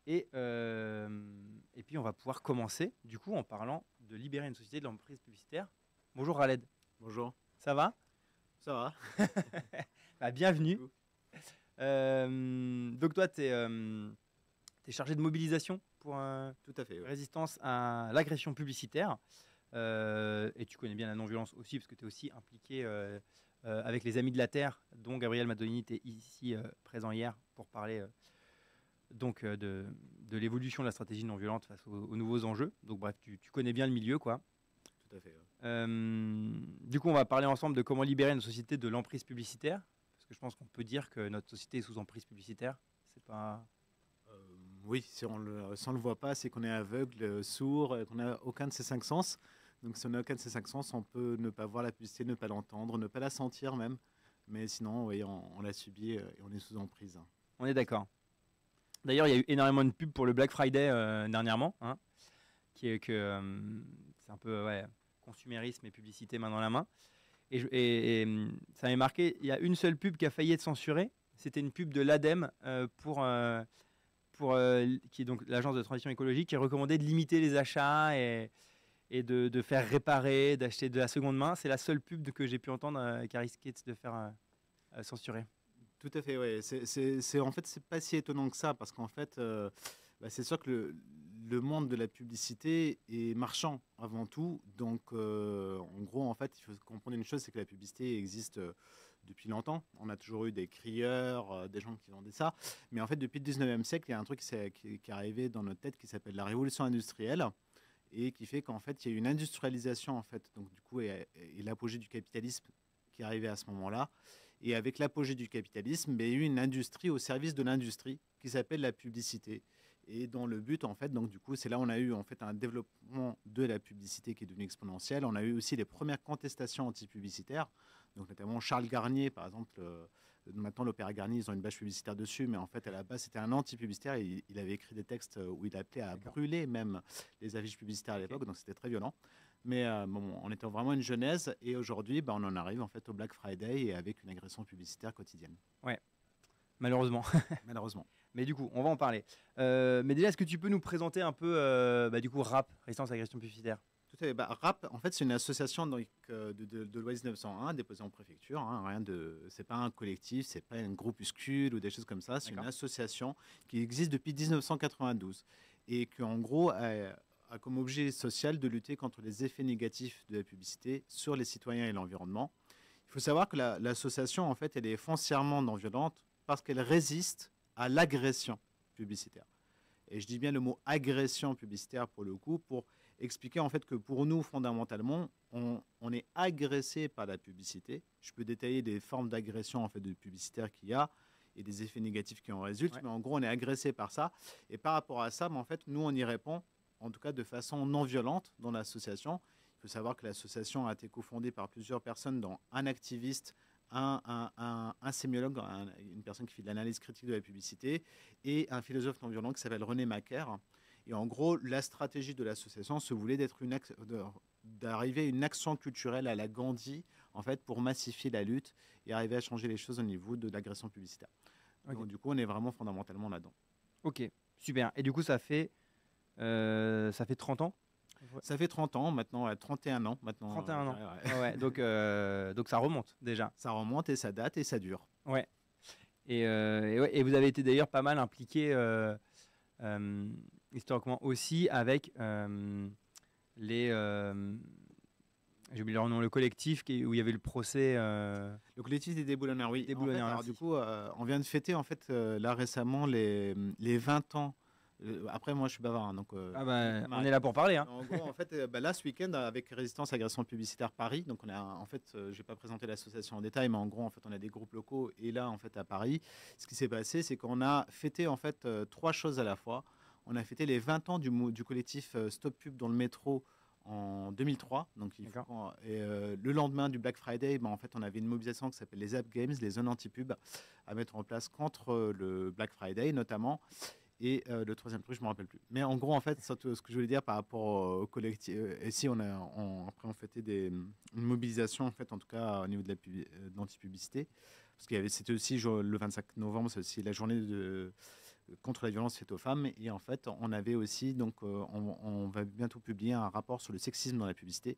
Et puis, on va pouvoir commencer, du coup, en parlant de libérer une société de l'emprise publicitaire. Bonjour Khaled, Bonjour, ça va? ça va? Bah, bienvenue. Vous Donc toi, tu es, chargé de mobilisation pour Tout à fait, oui. résistance à l'agression publicitaire. Et tu connais bien la non-violence aussi, parce que tu es aussi impliqué avec les Amis de la Terre, dont Gabriel Madolini était ici présent hier pour parler de l'évolution de la stratégie non-violente face aux nouveaux enjeux. Donc bref, tu connais bien le milieu, quoi. Tout à fait, oui. Du coup, on va parler ensemble de comment libérer nos sociétés de l'emprise publicitaire, parce que je pense qu'on peut dire que notre société est sous emprise publicitaire. C'est pas... Euh, oui, si on le voit pas, c'est qu'on est aveugle, sourd, qu'on n'a aucun de ces cinq sens. Donc si on n'a aucun de ces cinq sens, on peut ne pas voir la publicité, ne pas l'entendre, ne pas la sentir même. Mais sinon, oui, on l'a subi et on est sous emprise. On est d'accord. D'ailleurs, il y a eu énormément de pubs pour le Black Friday dernièrement, hein, qui est que c'est un peu consumérisme et publicité main dans la main. Et ça m'avait marqué, il y a une seule pub qui a failli être censurée. C'était une pub de l'ADEME qui est donc l'agence de transition écologique, qui recommandait de limiter les achats et de faire réparer, d'acheter de la seconde main. C'est la seule pub que j'ai pu entendre qui a risqué de se faire censurer. Tout à fait, oui. En fait, c'est pas si étonnant que ça, parce qu'en fait, c'est sûr que le monde de la publicité est marchand avant tout. Donc, en gros, en fait, il faut comprendre une chose, c'est que la publicité existe depuis longtemps. On a toujours eu des crieurs, des gens qui vendaient ça. Mais en fait, depuis le 19e siècle, il y a un truc qui est arrivé dans notre tête qui s'appelle la révolution industrielle et qui fait qu'en fait, il y a eu une industrialisation, en fait. Donc, du coup, et l'apogée du capitalisme qui est arrivé à ce moment-là. Et avec l'apogée du capitalisme, il y a eu une industrie au service de l'industrie qui s'appelle la publicité. Et dans le but, en fait, donc du coup, c'est là où on a eu en fait un développement de la publicité qui est devenu exponentiel. On a eu aussi les premières contestations anti-publicitaires. Donc notamment Charles Garnier, par exemple, maintenant l'Opéra Garnier, ils ont une bâche publicitaire dessus, mais en fait, à la base, c'était un anti-publicitaire. Il avait écrit des textes où il appelait à brûler même les affiches publicitaires à l'époque, donc c'était très violent. Mais bon, on était vraiment une genèse et aujourd'hui, on en arrive en fait au Black Friday et avec une agression publicitaire quotidienne. Ouais, malheureusement. Malheureusement. Mais du coup, on va en parler. Mais déjà, est-ce que tu peux nous présenter un peu, du coup, RAP, Résistance à l'agression publicitaire? Tout à fait. RAP, en fait, c'est une association donc, de loi 1901 déposée en préfecture. Hein, c'est pas un collectif, c'est pas un groupuscule ou des choses comme ça. C'est une association qui existe depuis 1992 et qui, en gros, a comme objet social de lutter contre les effets négatifs de la publicité sur les citoyens et l'environnement. Il faut savoir que l'association, en fait, elle est foncièrement non violente parce qu'elle résiste à l'agression publicitaire. Et je dis bien le mot agression publicitaire pour le coup, pour expliquer en fait que pour nous, fondamentalement, on est agressé par la publicité. Je peux détailler des formes d'agression en fait de publicitaire qu'il y a et des effets négatifs qui en résultent, mais en gros, on est agressé par ça. Et par rapport à ça, en fait, nous, on y répond, en tout cas de façon non violente dans l'association. Il faut savoir que l'association a été cofondée par plusieurs personnes, dont un activiste, un sémiologue, une personne qui fait de l'analyse critique de la publicité, et un philosophe non violent qui s'appelle René Macaire. Et en gros, la stratégie de l'association se voulait d'arriver à une action culturelle à la Gandhi, en fait, pour massifier la lutte et arriver à changer les choses au niveau de l'agression publicitaire. Okay. Donc, du coup, on est vraiment fondamentalement là-dedans. Ok, super. Et du coup, ça fait 30 ans? Ça fait 30 ans maintenant, 31 ans maintenant. 31 ans. Ouais, donc ça remonte déjà. Ça remonte et ça date et ça dure. Ouais. Et vous avez été d'ailleurs pas mal impliqué historiquement aussi avec j'ai oublié leur nom, le collectif où il y avait le procès. Le collectif des déboulonneurs, oui. Déboulonneurs, alors du coup, on vient de fêter en fait là récemment les 20 ans. Après, moi, je suis bavard, hein, donc. On est là pour parler. Hein. En gros, en fait, là, ce week-end, avec Résistance à l'agression publicitaire Paris, donc on a, en fait, je vais pas présenter l'association en détail, mais en gros, en fait, on a des groupes locaux. Et là, en fait, à Paris, ce qui s'est passé, c'est qu'on a fêté en fait 3 choses à la fois. On a fêté les 20 ans du collectif Stop Pub dans le métro en 2003. Donc, le lendemain du Black Friday, en fait, on avait une mobilisation qui s'appelle les App Games, les zones anti-pub, à mettre en place contre le Black Friday, notamment. Et le troisième truc, je ne me rappelle plus. Mais en gros, en fait, ce que je voulais dire par rapport au collectif, ici, après, on fêtait une mobilisation, en fait, en tout cas, au niveau de l'anti-publicité. Parce que c'était aussi le 25 novembre, c'est aussi la journée contre la violence faite aux femmes. Et en fait, on avait aussi, donc, on va bientôt publier un rapport sur le sexisme dans la publicité.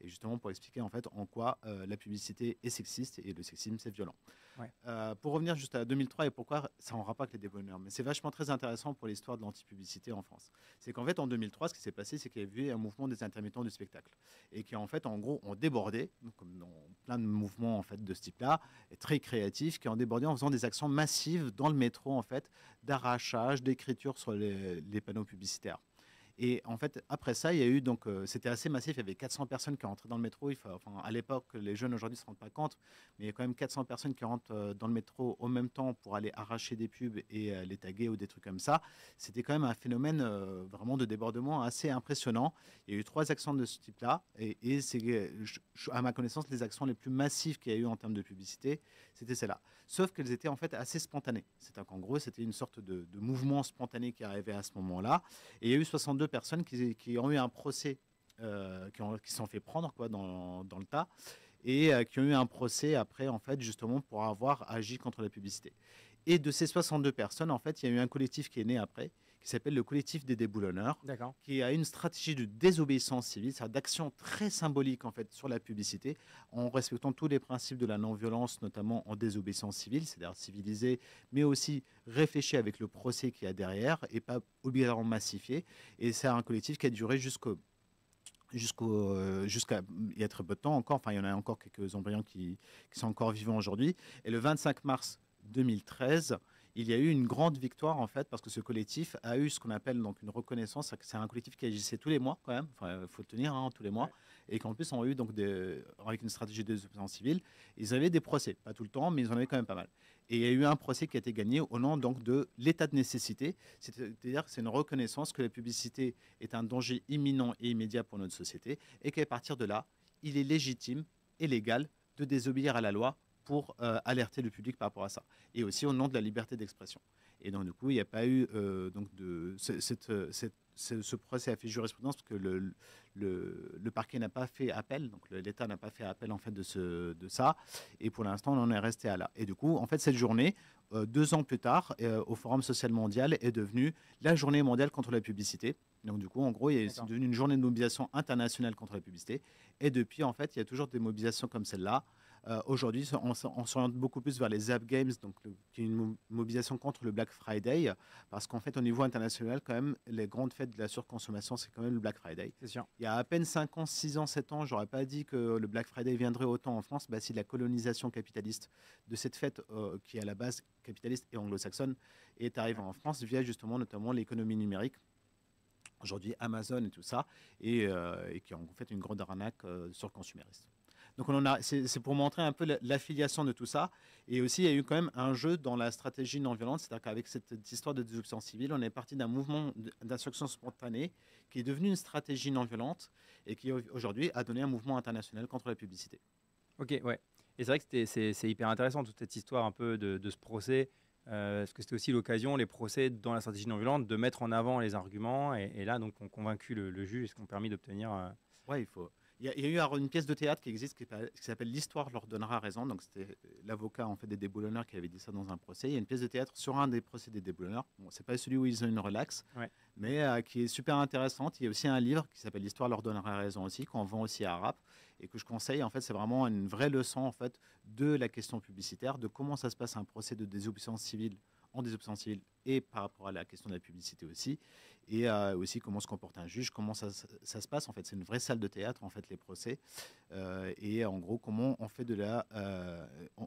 Et justement pour expliquer en fait en quoi la publicité est sexiste et le sexisme c'est violent. Ouais. Pour revenir juste à 2003 et pourquoi ça en rapport avec les déboneurs, mais c'est vachement très intéressant pour l'histoire de l'antipublicité en France. C'est qu'en fait en 2003 ce qui s'est passé c'est qu'il y avait eu un mouvement des intermittents du spectacle et qui en fait en gros ont débordé, comme dans plein de mouvements en fait de ce type-là, et très créatifs, qui ont débordé en faisant des actions massives dans le métro en fait d'arrachage, d'écriture sur les panneaux publicitaires. Et en fait, après ça, il y a eu, donc, c'était assez massif. Il y avait 400 personnes qui rentraient dans le métro. Enfin, à l'époque, les jeunes aujourd'hui ne se rendent pas compte, mais il y a quand même 400 personnes qui rentrent dans le métro au même temps pour aller arracher des pubs et les taguer ou des trucs comme ça. C'était quand même un phénomène vraiment de débordement assez impressionnant. Il y a eu 3 actions de ce type-là. Et c'est, à ma connaissance, les actions les plus massives qu'il y a eu en termes de publicité, c'était celle-là. Sauf qu'elles étaient en fait assez spontanées. C'est-à-dire qu'en gros, c'était une sorte de mouvement spontané qui arrivait à ce moment-là. Et il y a eu 62 personnes qui ont eu un procès, qui sont fait prendre quoi, dans le tas, et qui ont eu un procès après, en fait, justement, pour avoir agi contre la publicité. Et de ces 62 personnes, en fait, il y a eu un collectif qui est né après, qui s'appelle le collectif des déboulonneurs, qui a une stratégie de désobéissance civile, c'est-à-dire d'action très symbolique en fait sur la publicité, en respectant tous les principes de la non-violence, notamment en désobéissance civile, c'est-à-dire civilisé, mais aussi réfléchi avec le procès qu'il y a derrière et pas obligatoirement massifié. Et c'est un collectif qui a duré jusqu'à il y a très peu de temps encore, enfin il y en a encore quelques embryons qui sont encore vivants aujourd'hui. Et le 25 mars 2013, il y a eu une grande victoire en fait parce que ce collectif a eu ce qu'on appelle donc une reconnaissance. C'est un collectif qui agissait tous les mois quand même, enfin il faut le tenir tous les mois, ouais. Et qu'en plus ont eu donc avec une stratégie de désobéissance civile, ils avaient des procès, pas tout le temps, mais ils en avaient quand même pas mal. Et il y a eu un procès qui a été gagné au nom donc de l'état de nécessité, c'est-à-dire que c'est une reconnaissance que la publicité est un danger imminent et immédiat pour notre société et qu'à partir de là, il est légitime et légal de désobéir à la loi pour alerter le public par rapport à ça. Et aussi au nom de la liberté d'expression. Et donc, du coup, il n'y a pas eu ce procès a fait jurisprudence parce que le parquet n'a pas fait appel, donc l'État n'a pas fait appel en fait de ça. Et pour l'instant, on en est resté à là. Et du coup, en fait, cette journée, 2 ans plus tard, au Forum social mondial, est devenue la journée mondiale contre la publicité. Donc, du coup, en gros, c'est devenu une journée de mobilisation internationale contre la publicité. Et depuis, en fait, il y a toujours des mobilisations comme celle-là. Aujourd'hui, on s'oriente beaucoup plus vers les Zap Games, donc, qui est une mobilisation contre le Black Friday, parce qu'en fait, au niveau international, quand même, les grandes fêtes de la surconsommation, c'est quand même le Black Friday. C'est sûr. Il y a à peine 5 ans, 6 ans, 7 ans, j'aurais pas dit que le Black Friday viendrait autant en France. Bah, si la colonisation capitaliste de cette fête, qui est à la base capitaliste et anglo-saxonne, est arrivée en France via justement notamment l'économie numérique. Aujourd'hui, Amazon et tout ça, et qui est en fait une grande arnaque surconsumériste. Donc c'est pour montrer un peu l'affiliation de tout ça. Et aussi, il y a eu quand même un jeu dans la stratégie non violente, c'est-à-dire qu'avec cette histoire de désobéissance civile, on est parti d'un mouvement d'insurrection spontanée qui est devenu une stratégie non violente et qui aujourd'hui a donné un mouvement international contre la publicité. Ok, ouais. Et c'est vrai que c'est hyper intéressant toute cette histoire un peu de ce procès, parce que c'était aussi l'occasion, les procès dans la stratégie non violente, de mettre en avant les arguments. Et là, donc, on convaincu le juge, ce qui ont permis d'obtenir. Ouais, il faut. Il y a eu une pièce de théâtre qui existe qui s'appelle L'histoire leur donnera raison. Donc c'était l'avocat en fait des déboulonneurs qui avait dit ça dans un procès. Il y a une pièce de théâtre sur un des procès des déboulonneurs. Bon, c'est pas celui où ils ont une relax, ouais. Mais qui est super intéressante. Il y a aussi un livre qui s'appelle L'histoire leur donnera raison aussi, qu'on vend aussi à Rap et que je conseille. En fait, c'est vraiment une vraie leçon en fait de la question publicitaire, de comment ça se passe un procès de désobéissance civile en désobéissance civile et par rapport à la question de la publicité aussi. Et aussi comment se comporte un juge, comment ça se passe. En fait, c'est une vraie salle de théâtre, en fait, les procès. Et en gros, comment on fait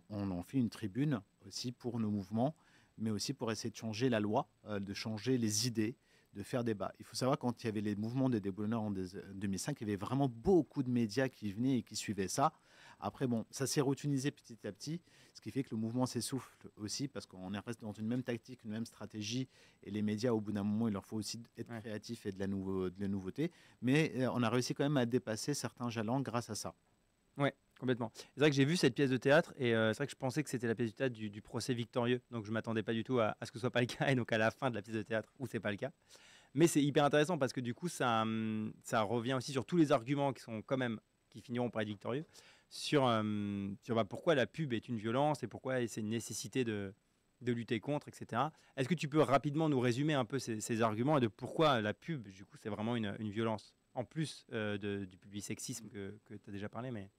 on en fait une tribune aussi pour nos mouvements, mais aussi pour essayer de changer la loi, de changer les idées, de faire débat. Il faut savoir, quand il y avait les mouvements des déboulonneurs en 2005, il y avait vraiment beaucoup de médias qui venaient et qui suivaient ça. Après, bon, ça s'est routinisé petit à petit, ce qui fait que le mouvement s'essouffle aussi parce qu'on reste dans une même tactique, une même stratégie. Et les médias, au bout d'un moment, il leur faut aussi être créatifs et de la nouveauté. Mais on a réussi quand même à dépasser certains jalons grâce à ça. Ouais, complètement. C'est vrai que j'ai vu cette pièce de théâtre et c'est vrai que je pensais que c'était la pièce de théâtre du procès victorieux. Donc je ne m'attendais pas du tout à ce que ce soit pas le cas. Et donc à la fin de la pièce de théâtre, où c'est pas le cas. Mais c'est hyper intéressant parce que du coup, ça revient aussi sur tous les arguments qui finiront par être victorieux, sur pourquoi la pub est une violence et pourquoi c'est une nécessité de de lutter contre, etc. Est-ce que tu peux rapidement nous résumer un peu ces arguments et de pourquoi la pub, du coup, c'est vraiment une violence, en plus du public-sexisme que tu as déjà parlé, mais...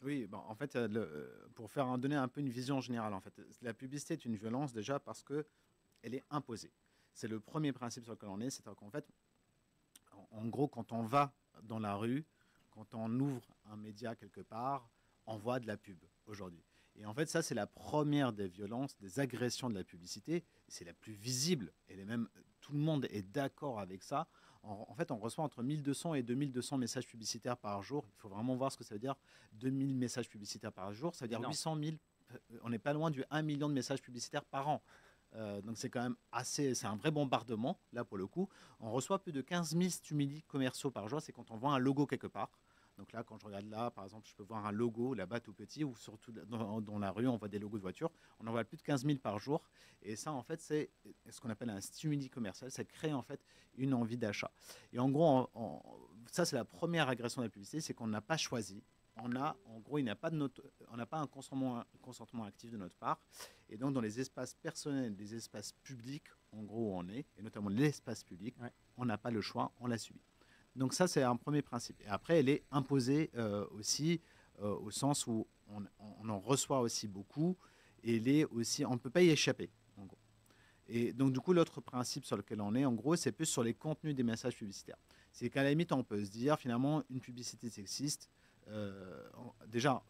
Oui, en fait, pour donner un peu une vision générale, en fait, la publicité est une violence déjà parce que elle est imposée. C'est le premier principe sur lequel on est, c'est-à-dire qu'en fait, en gros, quand on va dans la rue, quand on ouvre un média quelque part, on voit de la pub aujourd'hui. Et en fait, ça, c'est la première des violences, des agressions de la publicité. C'est la plus visible. Tout le monde est d'accord avec ça. En fait, on reçoit entre 1200 et 2200 messages publicitaires par jour. Il faut vraiment voir ce que ça veut dire. 2000 messages publicitaires par jour, ça veut dire 800 000. On n'est pas loin du 1 million de messages publicitaires par an. Donc c'est quand même c'est un vrai bombardement, là pour le coup. On reçoit plus de 15 000 stimuli commerciaux par jour, c'est quand on voit un logo quelque part. Donc là, quand je regarde là, par exemple, je peux voir un logo là-bas tout petit, ou surtout dans la rue, on voit des logos de voitures. On en voit plus de 15 000 par jour. Et ça, en fait, c'est ce qu'on appelle un stimuli commercial. Ça crée en fait une envie d'achat. Et en gros, ça, c'est la première agression de la publicité, c'est qu'on n'a pas choisi. En gros, on n'a pas un consentement actif de notre part. Et donc, dans les espaces personnels, les espaces publics, en gros, où on est, et notamment l'espace public, on n'a pas le choix, on l'a subi. Donc ça, c'est un premier principe. Et après, elle est imposée aussi au sens où on en reçoit aussi beaucoup. Et on ne peut pas y échapper, en gros. Et donc, du coup, l'autre principe sur lequel on est, en gros, c'est plus sur les contenus des messages publicitaires. C'est qu'à la limite, on peut se dire, finalement, une publicité sexiste, déjà,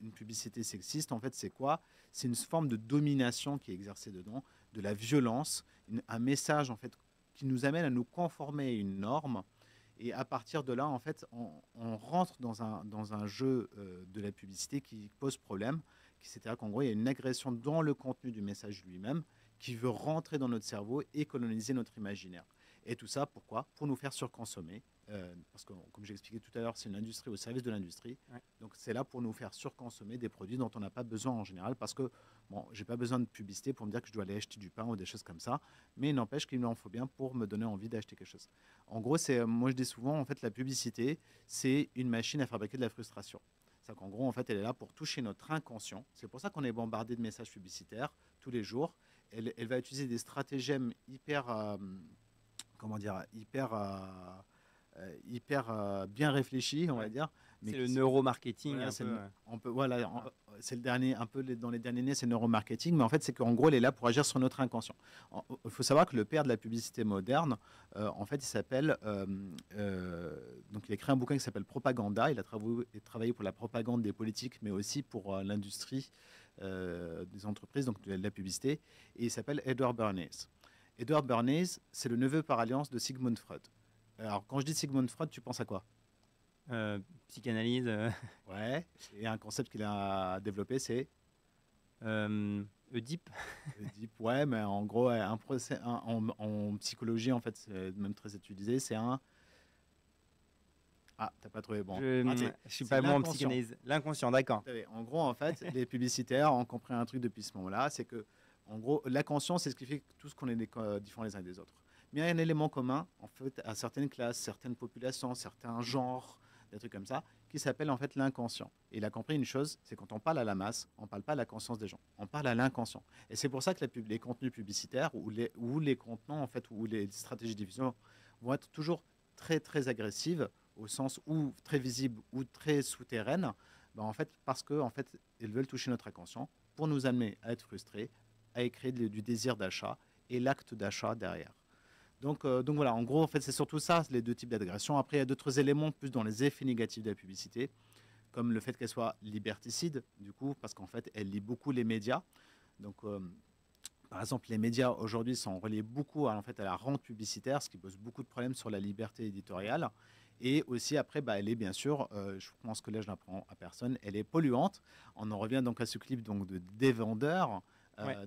une publicité sexiste, en fait, c'est quoi? C'est une forme de domination qui est exercée dedans, de la violence, un message, en fait, qui nous amène à nous conformer à une norme. Et à partir de là, en fait, on rentre dans un jeu de la publicité qui pose problème. C'est-à-dire qu'en gros, il y a une agression dans le contenu du message lui-même qui veut rentrer dans notre cerveau et coloniser notre imaginaire. Et tout ça, pourquoi? Pour nous faire surconsommer. Parce que, comme j'ai expliqué tout à l'heure, c'est une industrie au service de l'industrie. Ouais. Donc, c'est là pour nous faire surconsommer des produits dont on n'a pas besoin en général. Parce que, bon, je n'ai pas besoin de publicité pour me dire que je dois aller acheter du pain ou des choses comme ça. Mais il n'empêche qu'il en faut bien pour me donner envie d'acheter quelque chose. En gros, moi, je dis souvent, en fait, la publicité, c'est une machine à fabriquer de la frustration. C'est-à-dire qu'en gros, en fait, elle est là pour toucher notre inconscient. C'est pour ça qu'on est bombardé de messages publicitaires tous les jours. Elle va utiliser des stratagèmes hyper bien réfléchis, on va dire. C'est le neuromarketing. Voilà, c'est le dernier, un peu dans les derniers nés, c'est le neuromarketing, mais en fait, c'est qu'en gros, elle est là pour agir sur notre inconscient. Il faut savoir que le père de la publicité moderne, en fait, il s'appelle, donc il a écrit un bouquin qui s'appelle Propaganda. Il a travaillé pour la propagande des politiques, mais aussi pour l'industrie des entreprises, donc de la publicité. Et il s'appelle Edward Bernays. Edward Bernays, c'est le neveu par alliance de Sigmund Freud. Alors, quand je dis Sigmund Freud, tu penses à quoi? Psychanalyse. Ouais. Et un concept qu'il a développé, c'est Oedipe. Oedipe, ouais, mais en gros, en psychologie, en fait, c'est même très utilisé. C'est un. Ah, t'as pas trouvé bon. Je suis pas bon en psychanalyse. L'inconscient, d'accord. En gros, en fait, les publicitaires ont compris un truc depuis ce moment-là, c'est que, en gros, l'inconscient, c'est ce qui fait tout ce qu'on est différents les uns des autres. Mais il y a un élément commun, en fait, à certaines classes, certaines populations, certains genres, des trucs comme ça, qui s'appelle en fait l'inconscient. Et il a compris une chose, c'est quand on parle à la masse, on ne parle pas à la conscience des gens, on parle à l'inconscient. Et c'est pour ça que les contenus publicitaires ou les contenants, en fait, ou les stratégies de diffusion vont être toujours très, très agressives, au sens où très visibles ou très souterraines, en fait, parce qu'en en fait, ils veulent toucher notre inconscient pour nous amener à être frustrés, à créer du désir d'achat et l'acte d'achat derrière. Donc voilà, en gros, en fait, c'est surtout ça, les deux types d'agressions. Après, il y a d'autres éléments plus dans les effets négatifs de la publicité, comme le fait qu'elle soit liberticide, du coup, parce qu'en fait, elle lit beaucoup les médias. Donc, par exemple, les médias aujourd'hui sont reliés beaucoup à la rente publicitaire, ce qui pose beaucoup de problèmes sur la liberté éditoriale. Et aussi, après, elle est bien sûr, je pense que là, je n'apprends à personne, elle est polluante. On en revient donc à ce clip donc, des vendeurs,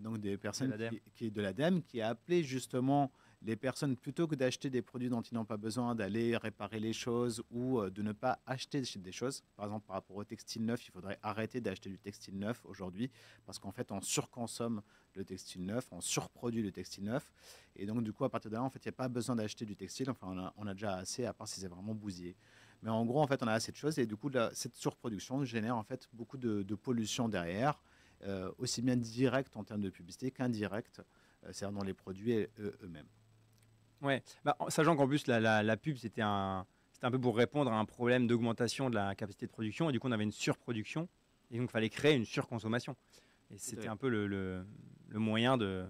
donc des personnes de l'ADEME, qui a appelé justement les personnes, plutôt que d'acheter des produits dont ils n'ont pas besoin, d'aller réparer les choses ou de ne pas acheter des choses. Par exemple, par rapport au textile neuf, il faudrait arrêter d'acheter du textile neuf aujourd'hui parce qu'en fait, on surconsomme le textile neuf, on surproduit le textile neuf. Et donc, du coup, à partir de là, en fait, il n'y a pas besoin d'acheter du textile. Enfin, on a déjà assez, à part si c'est vraiment bousillé. Mais en gros, en fait, on a assez de choses et du coup, cette surproduction génère en fait beaucoup de pollution derrière. aussi bien direct en termes de publicité qu'indirect, c'est-à-dire dans les produits eux-mêmes. Ouais, sachant qu'en plus, la pub, c'était un peu pour répondre à un problème d'augmentation de la capacité de production. Et du coup, on avait une surproduction. Et donc, il fallait créer une surconsommation. Et c'était un peu le moyen de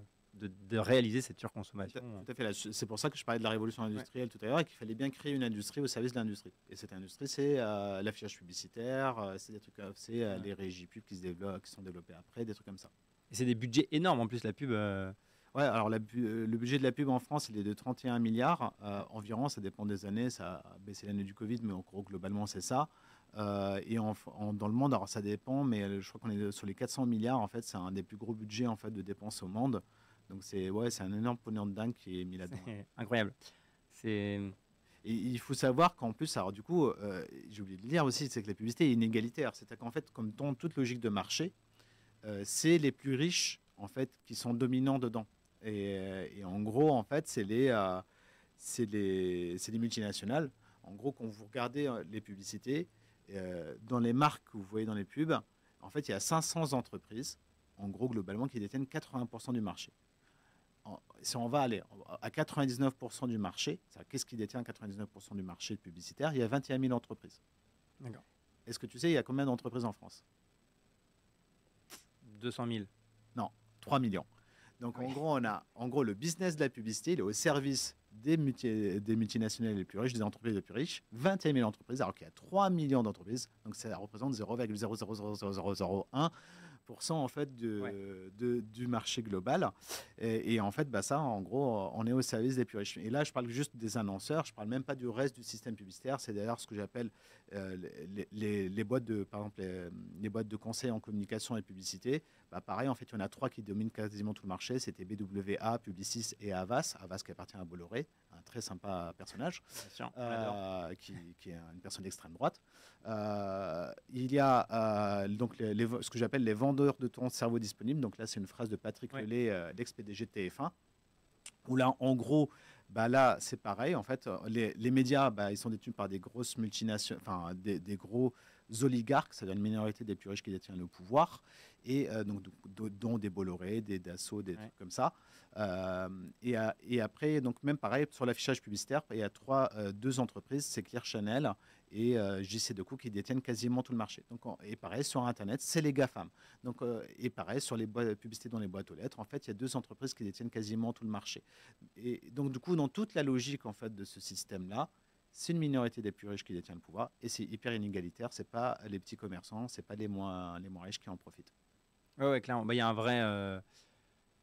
réaliser cette surconsommation. Tout à fait. C'est pour ça que je parlais de la révolution industrielle tout à l'heure et qu'il fallait bien créer une industrie au service de l'industrie. Et cette industrie, c'est l'affichage publicitaire, c'est des trucs, c'est les régies pubs qui sont développées après, des trucs comme ça. Et c'est des budgets énormes en plus, la pub. Ouais, alors le budget de la pub en France, il est de 31 milliards environ. Ça dépend des années. Ça a baissé l'année du Covid, mais en gros, globalement, c'est ça. Et dans le monde, alors ça dépend, mais je crois qu'on est sur les 400 milliards. En fait, c'est un des plus gros budgets en fait, de dépenses au monde. Donc, c'est un énorme pognon de dingue qui est mis là-dedans. C'est incroyable. Et il faut savoir qu'en plus, alors du coup, j'ai oublié de le dire aussi, c'est que la publicité est inégalitaire. C'est-à-dire qu'en fait, comme dans toute logique de marché, c'est les plus riches en fait, qui sont dominants dedans. Et en gros, en fait, c'est les multinationales. En gros, quand vous regardez les publicités, dans les marques que vous voyez dans les pubs, en fait, il y a 500 entreprises, en gros, globalement, qui détiennent 80% du marché. Si on va aller à 99% du marché, qu'est-ce qui détient 99% du marché publicitaire? Il y a 21 000 entreprises. D'accord. Est-ce que tu sais, il y a combien d'entreprises en France? 200 000. Non, 3 millions. Donc, en gros, le business de la publicité, il est au service des multinationales les plus riches, des entreprises les plus riches. 21 000 entreprises, alors qu'il y a 3 millions d'entreprises. Donc, ça représente 0,00001% en fait du marché global. Et en fait, ça, en gros, on est au service des plus riches. Et là, je parle juste des annonceurs. Je parle même pas du reste du système publicitaire. C'est d'ailleurs ce que j'appelle les boîtes de, par exemple, les boîtes de conseil en communication et publicité. Pareil, en fait, il y en a 3 qui dominent quasiment tout le marché. C'était BWA, Publicis et Havas. Havas qui appartient à Bolloré, un très sympa personnage, qui est une personne d'extrême droite. Il y a donc ce que j'appelle les vendeurs de ton cerveau disponible. Donc là, c'est une phrase de Patrick Lelay, l'ex-PDG de TF1, où là, en gros, là, c'est pareil. En fait, les médias, ils sont détenus par des grosses multinationales, enfin, des gros oligarques, c'est-à-dire une minorité des plus riches qui détiennent le pouvoir, et donc dont des Bolloré, des Dassault, des trucs comme ça. Et après, donc même pareil sur l'affichage publicitaire, il y a deux entreprises, c'est Clear Channel et JCDecaux qui détiennent quasiment tout le marché. Donc, et pareil sur Internet, c'est les GAFAM. Donc, et pareil sur les publicités dans les boîtes aux lettres, en fait, il y a deux entreprises qui détiennent quasiment tout le marché. Et donc, du coup, dans toute la logique en fait de ce système-là, c'est une minorité des plus riches qui détient le pouvoir et c'est hyper inégalitaire. C'est pas les petits commerçants, c'est pas les moins riches qui en profitent. Ouais, clairement. Il y a un vrai,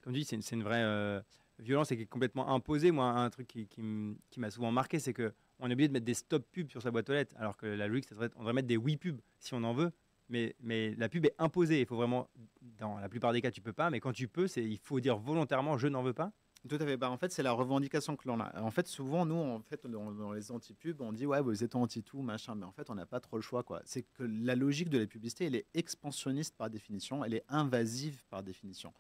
comme tu dis, c'est une vraie violence et qui est complètement imposée. Moi, un truc qui m'a souvent marqué, c'est que on est obligé de mettre des stop pubs sur sa boîte aux lettres, alors que la logique, on devrait mettre des oui pubs si on en veut. Mais la pub est imposée. Il faut vraiment, dans la plupart des cas, tu peux pas. Mais quand tu peux, il faut dire volontairement, je n'en veux pas. Tout à fait. En fait, c'est la revendication que l'on a. En fait, souvent, nous, dans les anti-pubs, on dit ouais, vous êtes anti-tout, machin. Mais en fait, on n'a pas trop le choix, quoi. C'est que la logique de la publicité, elle est expansionniste par définition, elle est invasive par définition.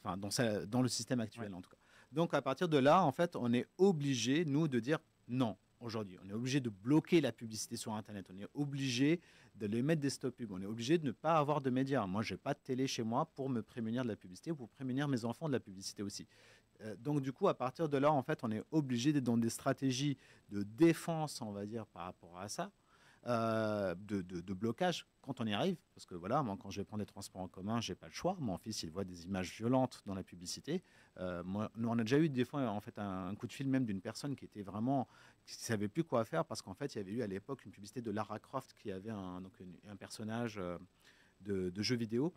Enfin, dans le système actuel, en tout cas. Donc, à partir de là, en fait, on est obligé, nous, de dire non. Aujourd'hui, on est obligé de bloquer la publicité sur Internet. On est obligé de les mettre des stop pubs. On est obligé de ne pas avoir de médias. Moi, je n'ai pas de télé chez moi pour me prémunir de la publicité ou pour prémunir mes enfants de la publicité aussi. Donc, du coup, à partir de là, en fait, on est obligé d'être dans des stratégies de défense, on va dire, par rapport à ça, de blocage quand on y arrive. Parce que voilà, moi, quand je vais prendre les transports en commun, j'ai pas le choix. Mon fils, il voit des images violentes dans la publicité. Nous, on a déjà eu des fois, en fait, un coup de fil même d'une personne qui était vraiment, qui savait plus quoi faire parce qu'en fait, il y avait eu à l'époque une publicité de Lara Croft qui avait un personnage. De jeux vidéo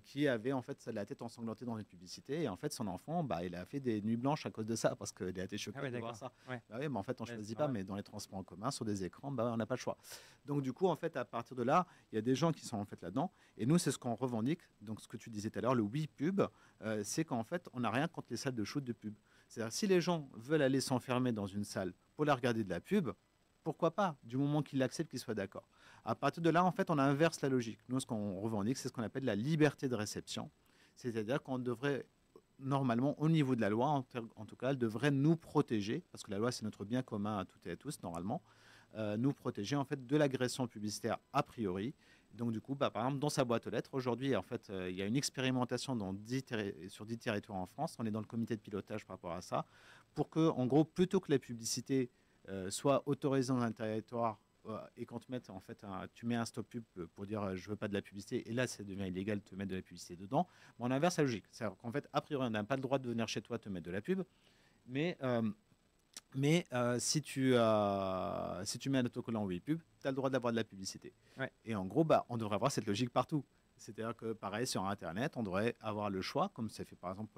qui avait en fait la tête ensanglantée dans une publicité et en fait son enfant il a fait des nuits blanches à cause de ça parce qu'il a été choqué de voir ça. Mais en fait on choisit pas, mais dans les transports en commun sur des écrans on n'a pas le choix. Donc du coup en fait à partir de là il y a des gens qui sont en fait là-dedans et nous c'est ce qu'on revendique. Donc ce que tu disais tout à l'heure, le oui pub, c'est qu'en fait on n'a rien contre les salles de shoot de pub. C'est-à-dire si les gens veulent aller s'enfermer dans une salle pour la regarder de la pub, pourquoi pas, du moment qu'ils l'acceptent, qu'ils soient d'accord. À partir de là, en fait, on inverse la logique. Nous, ce qu'on revendique, c'est ce qu'on appelle la liberté de réception. C'est-à-dire qu'on devrait, normalement, au niveau de la loi, en tout cas, elle devrait nous protéger, parce que la loi, c'est notre bien commun à toutes et à tous, normalement, nous protéger, en fait, de l'agression publicitaire a priori, Donc, du coup, par exemple, dans sa boîte aux lettres, aujourd'hui, en fait, il y a une expérimentation sur 10 territoires en France. On est dans le comité de pilotage par rapport à ça, pour que, en gros, plutôt que la publicité soit autorisée dans un territoire et qu'on te mette, en fait, tu mets un stop pub pour dire je veux pas de la publicité, et là, ça devient illégal de te mettre de la publicité dedans. Mais on inverse la logique. C'est-à-dire qu'en fait, a priori, on n'a pas le droit de venir chez toi te mettre de la pub, mais si tu mets un autocollant oui pub, tu as le droit d'avoir de la publicité. Ouais. Et en gros, on devrait avoir cette logique partout. C'est-à-dire que pareil, sur Internet, on devrait avoir le choix, comme c'est fait par exemple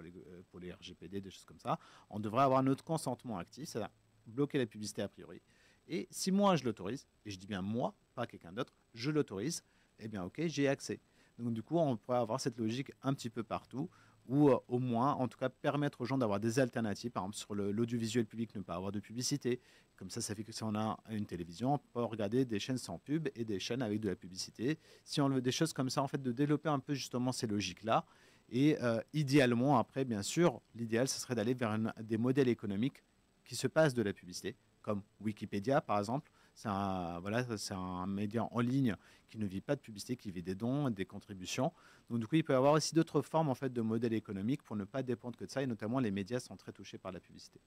pour les RGPD, des choses comme ça. On devrait avoir notre consentement actif, c'est-à-dire bloquer la publicité a priori. Et si moi je l'autorise, et je dis bien moi, pas quelqu'un d'autre, je l'autorise, eh bien ok, j'ai accès. Donc du coup, on pourrait avoir cette logique un petit peu partout, ou au moins, en tout cas, permettre aux gens d'avoir des alternatives. Par exemple, sur l'audiovisuel public, ne pas avoir de publicité. Comme ça fait que si on a une télévision, on peut regarder des chaînes sans pub et des chaînes avec de la publicité. Si on veut des choses comme ça, en fait, de développer un peu justement ces logiques-là. Et idéalement, après, bien sûr, l'idéal, ce serait d'aller vers des modèles économiques qui se passent de la publicité, comme Wikipédia, par exemple. C'est un média en ligne qui ne vit pas de publicité, qui vit des dons, des contributions. Donc du coup, il peut y avoir aussi d'autres formes en fait de modèles économiques pour ne pas dépendre que de ça. Et notamment, les médias sont très touchés par la publicité.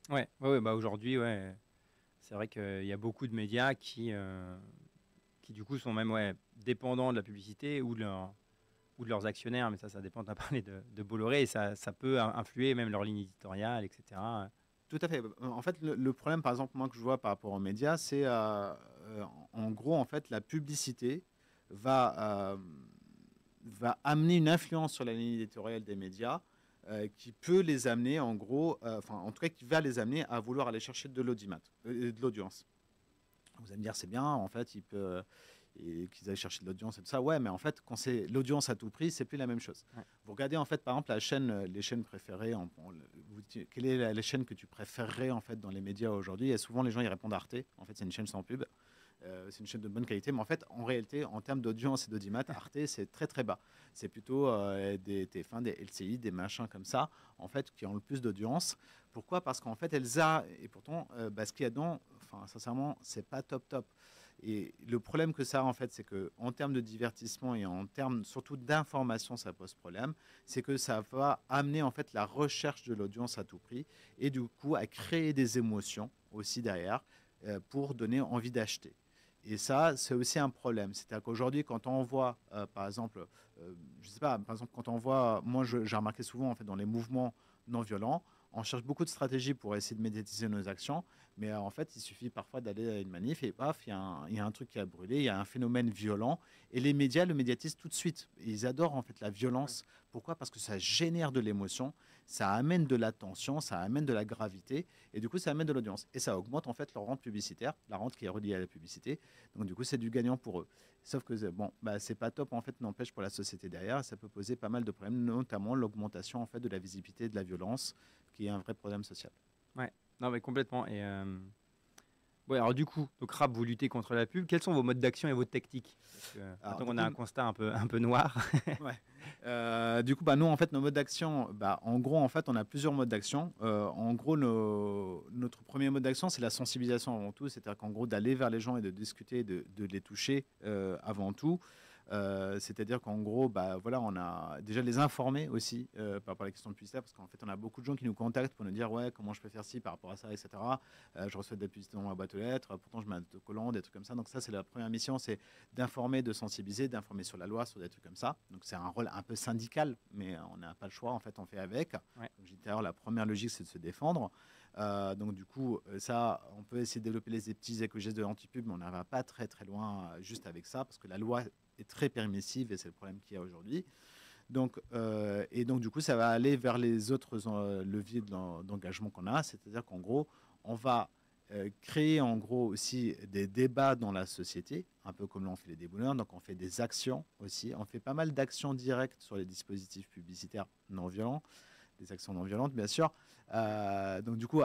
Ouais, bah aujourd'hui, ouais, c'est vrai qu'il y a beaucoup de médias qui du coup sont même dépendants de la publicité ou de leurs actionnaires, mais ça dépend. Tu as parlé de Bolloré, et ça peut influer même leur ligne éditoriale, etc. Tout à fait. En fait, le problème, par exemple, moi que je vois par rapport aux médias, c'est en gros, en fait, la publicité va amener une influence sur la ligne éditoriale des médias qui peut les amener, en gros, en tout cas, qui va les amener à vouloir aller chercher de l'audience. Vous allez me dire, c'est bien, en fait, et qu'ils aillent chercher de l'audience et tout ça. Ouais, mais en fait, quand c'est l'audience à tout prix, c'est plus la même chose. Ouais. Vous regardez, en fait, par exemple, les chaînes préférées. Quelle est la chaîne que tu préférerais, en fait, dans les médias aujourd'hui? Et souvent, les gens, ils répondent Arte. En fait, c'est une chaîne sans pub. C'est une chaîne de bonne qualité, mais en fait, en réalité, en termes d'audience et d'audimat, Arte, c'est très très bas. C'est plutôt des TF1, des LCI, des machins comme ça, en fait, qui ont le plus d'audience. Pourquoi? Parce qu'en fait, et pourtant, ce qu'il y a dedans, sincèrement, c'est pas top top. Et le problème que ça a, en fait, c'est qu'en termes de divertissement et en termes surtout d'information, ça pose problème. C'est que ça va amener, en fait, la recherche de l'audience à tout prix et du coup, à créer des émotions aussi derrière pour donner envie d'acheter. Et ça, c'est aussi un problème. C'est-à-dire qu'aujourd'hui, quand on voit, par exemple, je sais pas, par exemple, quand on voit, moi, j'ai remarqué souvent, en fait, dans les mouvements non violents, on cherche beaucoup de stratégies pour essayer de médiatiser nos actions, mais en fait, il suffit parfois d'aller à une manif et paf, il y a un truc qui a brûlé, il y a un phénomène violent, et les médias le médiatisent tout de suite. Et ils adorent en fait la violence. Pourquoi? Parce que ça génère de l'émotion, ça amène de l'attention, ça amène de la gravité, et du coup, ça amène de l'audience. Et ça augmente en fait leur rente publicitaire, la rente qui est reliée à la publicité. Donc du coup, c'est du gagnant pour eux. Sauf que bon, c'est pas top en fait, n'empêche pour la société derrière, ça peut poser pas mal de problèmes, notamment l'augmentation en fait de la visibilité et de la violence, qui est un vrai problème social. Ouais, non, mais complètement. Et ouais, alors du coup, donc Rap, vous luttez contre la pub. Quels sont vos modes d'action et vos techniques? Maintenant qu'on a un constat un peu noir. Ouais. Du coup, nous, en fait, nos modes d'action, en gros, en fait, on a plusieurs modes d'action. En gros, notre premier mode d'action, c'est la sensibilisation avant tout. C'est-à-dire qu'en gros, d'aller vers les gens et de discuter, de les toucher avant tout. C'est-à-dire qu'en gros, on a déjà les informer aussi par rapport à la question de publicité, parce qu'en fait, on a beaucoup de gens qui nous contactent pour nous dire ouais, comment je peux faire ci par rapport à ça, etc. Je reçois de la publicité dans ma boîte aux lettres, pourtant je mets un autocollant, des trucs comme ça. Donc ça, c'est la première mission, c'est d'informer, de sensibiliser, d'informer sur la loi, sur des trucs comme ça. Donc c'est un rôle un peu syndical, mais on n'a pas le choix, en fait, on fait avec. Ouais. Comme je disais tout à l'heure, la première logique, c'est de se défendre. Donc du coup, ça, on peut essayer de développer les petits éco-gestes de l'anti-pub, mais on n'en va pas très très loin juste avec ça, parce que la loi est très permissive et c'est le problème qu'il y a aujourd'hui. Donc, du coup, ça va aller vers les autres leviers d'engagement qu'on a, c'est-à-dire qu'en gros, on va créer en gros aussi des débats dans la société, un peu comme l'on fait les débouleurs. Donc on fait des actions aussi, on fait pas mal d'actions directes sur les dispositifs publicitaires non violents, des actions non violentes bien sûr. Donc du coup,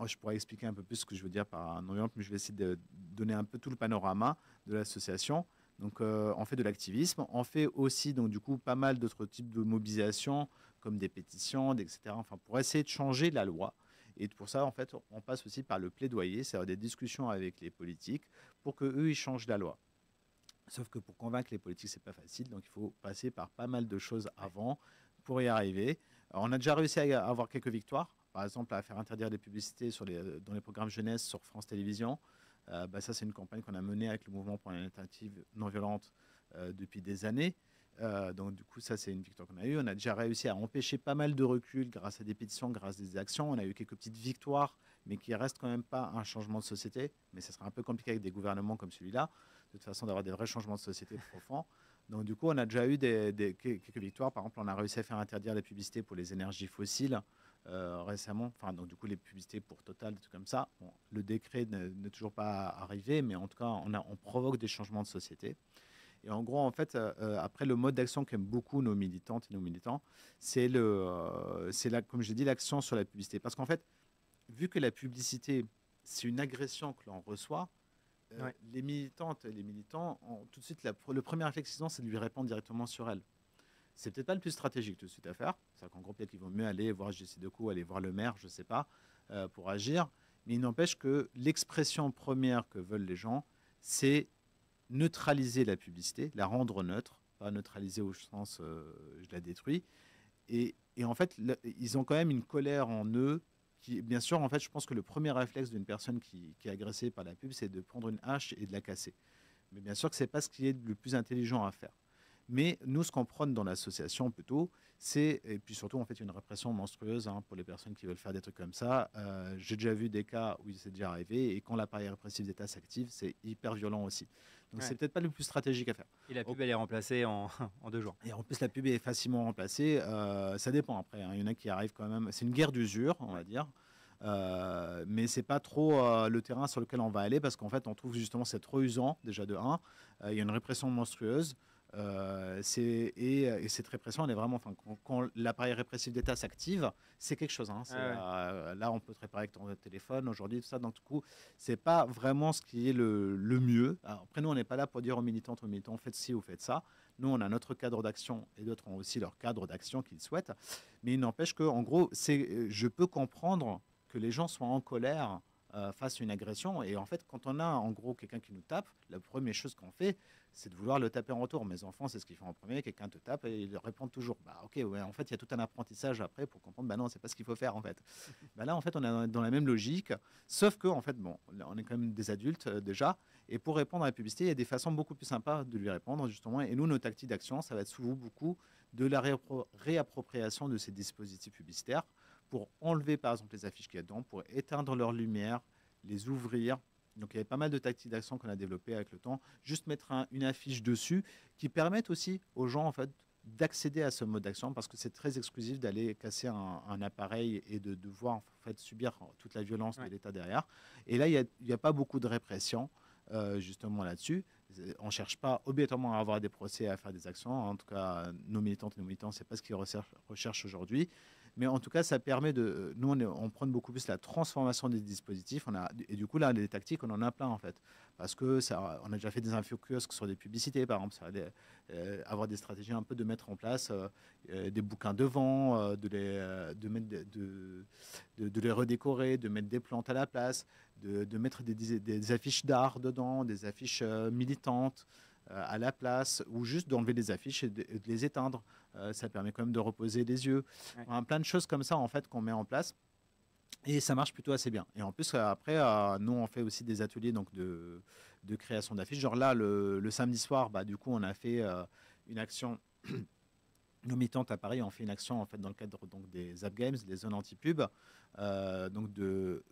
je pourrais expliquer un peu plus ce que je veux dire par non violente, mais je vais essayer de donner un peu tout le panorama de l'association. Donc on fait de l'activisme, on fait aussi donc du coup pas mal d'autres types de mobilisations comme des pétitions, etc. Enfin pour essayer de changer la loi. Et pour ça, en fait, on passe aussi par le plaidoyer, c'est-à-dire des discussions avec les politiques pour qu'eux, ils changent la loi. Sauf que pour convaincre les politiques, c'est pas facile. Donc, il faut passer par pas mal de choses avant pour y arriver. Alors, on a déjà réussi à avoir quelques victoires. Par exemple, à faire interdire les publicités dans les programmes jeunesse sur France Télévisions. Ça, c'est une campagne qu'on a menée avec le mouvement pour une alternative non violente depuis des années. Donc, du coup, ça, c'est une victoire qu'on a eue. On a déjà réussi à empêcher pas mal de recul grâce à des pétitions, grâce à des actions. On a eu quelques petites victoires, mais qui restent quand même pas un changement de société. Mais ça sera un peu compliqué avec des gouvernements comme celui-là, de toute façon, d'avoir des vrais changements de société profonds. Donc, du coup, on a déjà eu quelques victoires. Par exemple, on a réussi à faire interdire les publicités pour les énergies fossiles récemment. Enfin, donc, du coup, les publicités pour Total, des trucs comme ça. Bon, le décret n'est toujours pas arrivé, mais en tout cas, on provoque des changements de société. Et en gros, en fait, après, le mode d'action qu'aiment beaucoup nos militantes et nos militants, c'est comme j'ai dit, l'action sur la publicité. Parce qu'en fait, vu que la publicité, c'est une agression que l'on reçoit, les militantes et les militants, tout de suite, le premier réflexe qu'ils ont, c'est de lui répondre directement sur elle. C'est peut-être pas le plus stratégique tout de suite à faire. C'est-à-dire qu'en gros, peut-être qu'ils vont mieux aller voir JC Decaux, aller voir le maire, je ne sais pas, pour agir. Mais il n'empêche que l'expression première que veulent les gens, c'est neutraliser la publicité, la rendre neutre, pas neutraliser au sens je la détruis. Et en fait, ils ont quand même une colère en eux. Bien sûr, en fait, je pense que le premier réflexe d'une personne qui est agressée par la pub, c'est de prendre une hache et de la casser. Mais bien sûr que ce n'est pas ce qui est le plus intelligent à faire. Mais nous, ce qu'on prône dans l'association plutôt, et puis surtout, en fait, une répression monstrueuse pour les personnes qui veulent faire des trucs comme ça. J'ai déjà vu des cas où c'est déjà arrivé, et quand l'appareil répressif d'État s'active, c'est hyper violent aussi. Donc, c'est peut-être pas le plus stratégique à faire. Et la pub, elle est remplacée en 2 jours. Et en plus, la pub est facilement remplacée. Ça dépend après. Il y en a qui arrivent quand même. C'est une guerre d'usure, on va dire. Mais c'est pas trop le terrain sur lequel on va aller, parce qu'en fait, on trouve justement c'est trop usant, déjà de 1. Il y a une répression monstrueuse. Et cette répression, elle est vraiment. Quand l'appareil répressif d'État s'active, c'est quelque chose. Là, on peut te réparer avec ton téléphone aujourd'hui, tout ça. Donc, du coup, c'est pas vraiment ce qui est le mieux. Alors, après, nous, on n'est pas là pour dire aux militants, faites ci ou faites ça. Nous, on a notre cadre d'action, et d'autres ont aussi leur cadre d'action qu'ils souhaitent. Mais il n'empêche qu'en gros, je peux comprendre que les gens soient en colère face à une agression. Et en fait, quand on a en gros quelqu'un qui nous tape, la première chose qu'on fait, c'est de vouloir le taper en retour. Mes enfants, c'est ce qu'ils font en premier. Quelqu'un te tape et ils répondent toujours. Ok, ouais, en fait, il y a tout un apprentissage après pour comprendre. Non, c'est pas ce qu'il faut faire en fait. Là, en fait, on est dans la même logique, sauf que en fait, bon, on est quand même des adultes déjà. Et pour répondre à la publicité, il y a des façons beaucoup plus sympas de lui répondre justement. Et nous, nos tactiques d'action, ça va être souvent beaucoup de la réappropriation de ces dispositifs publicitaires pour enlever par exemple les affiches qu'il y a dedans, pour éteindre leur lumière, les ouvrir. Donc il y avait pas mal de tactiques d'action qu'on a développées avec le temps. Juste mettre une affiche dessus qui permettent aussi aux gens en fait d'accéder à ce mode d'action, parce que c'est très exclusif d'aller casser un appareil et de devoir en fait subir toute la violence de l'État derrière. Et là, il n'y a pas beaucoup de répression justement là-dessus. On ne cherche pas obligatoirement à avoir des procès, à faire des actions. En tout cas, nos militantes et nos militants, ce n'est pas ce qu'ils recherchent aujourd'hui. Mais en tout cas, ça permet de. Nous, on prône beaucoup plus la transformation des dispositifs. Et du coup, là, les tactiques, on en a plein, en fait. Parce que on a déjà fait des infokiosques sur des publicités, par exemple. Avoir des stratégies un peu de mettre en place des bouquins devant, de les redécorer, de mettre des plantes à la place, de mettre des affiches d'art dedans, des affiches militantes à la place, ou juste d'enlever les affiches et de les éteindre. Ça permet quand même de reposer les yeux. Plein de choses comme ça en fait qu'on met en place, et ça marche plutôt assez bien. Et en plus après, nous on fait aussi des ateliers donc de création d'affiches. Genre là le samedi soir, du coup on a fait une action. Nos militantes à Paris ont fait une action en fait dans le cadre donc des Zap Games, des zones anti-pub, donc de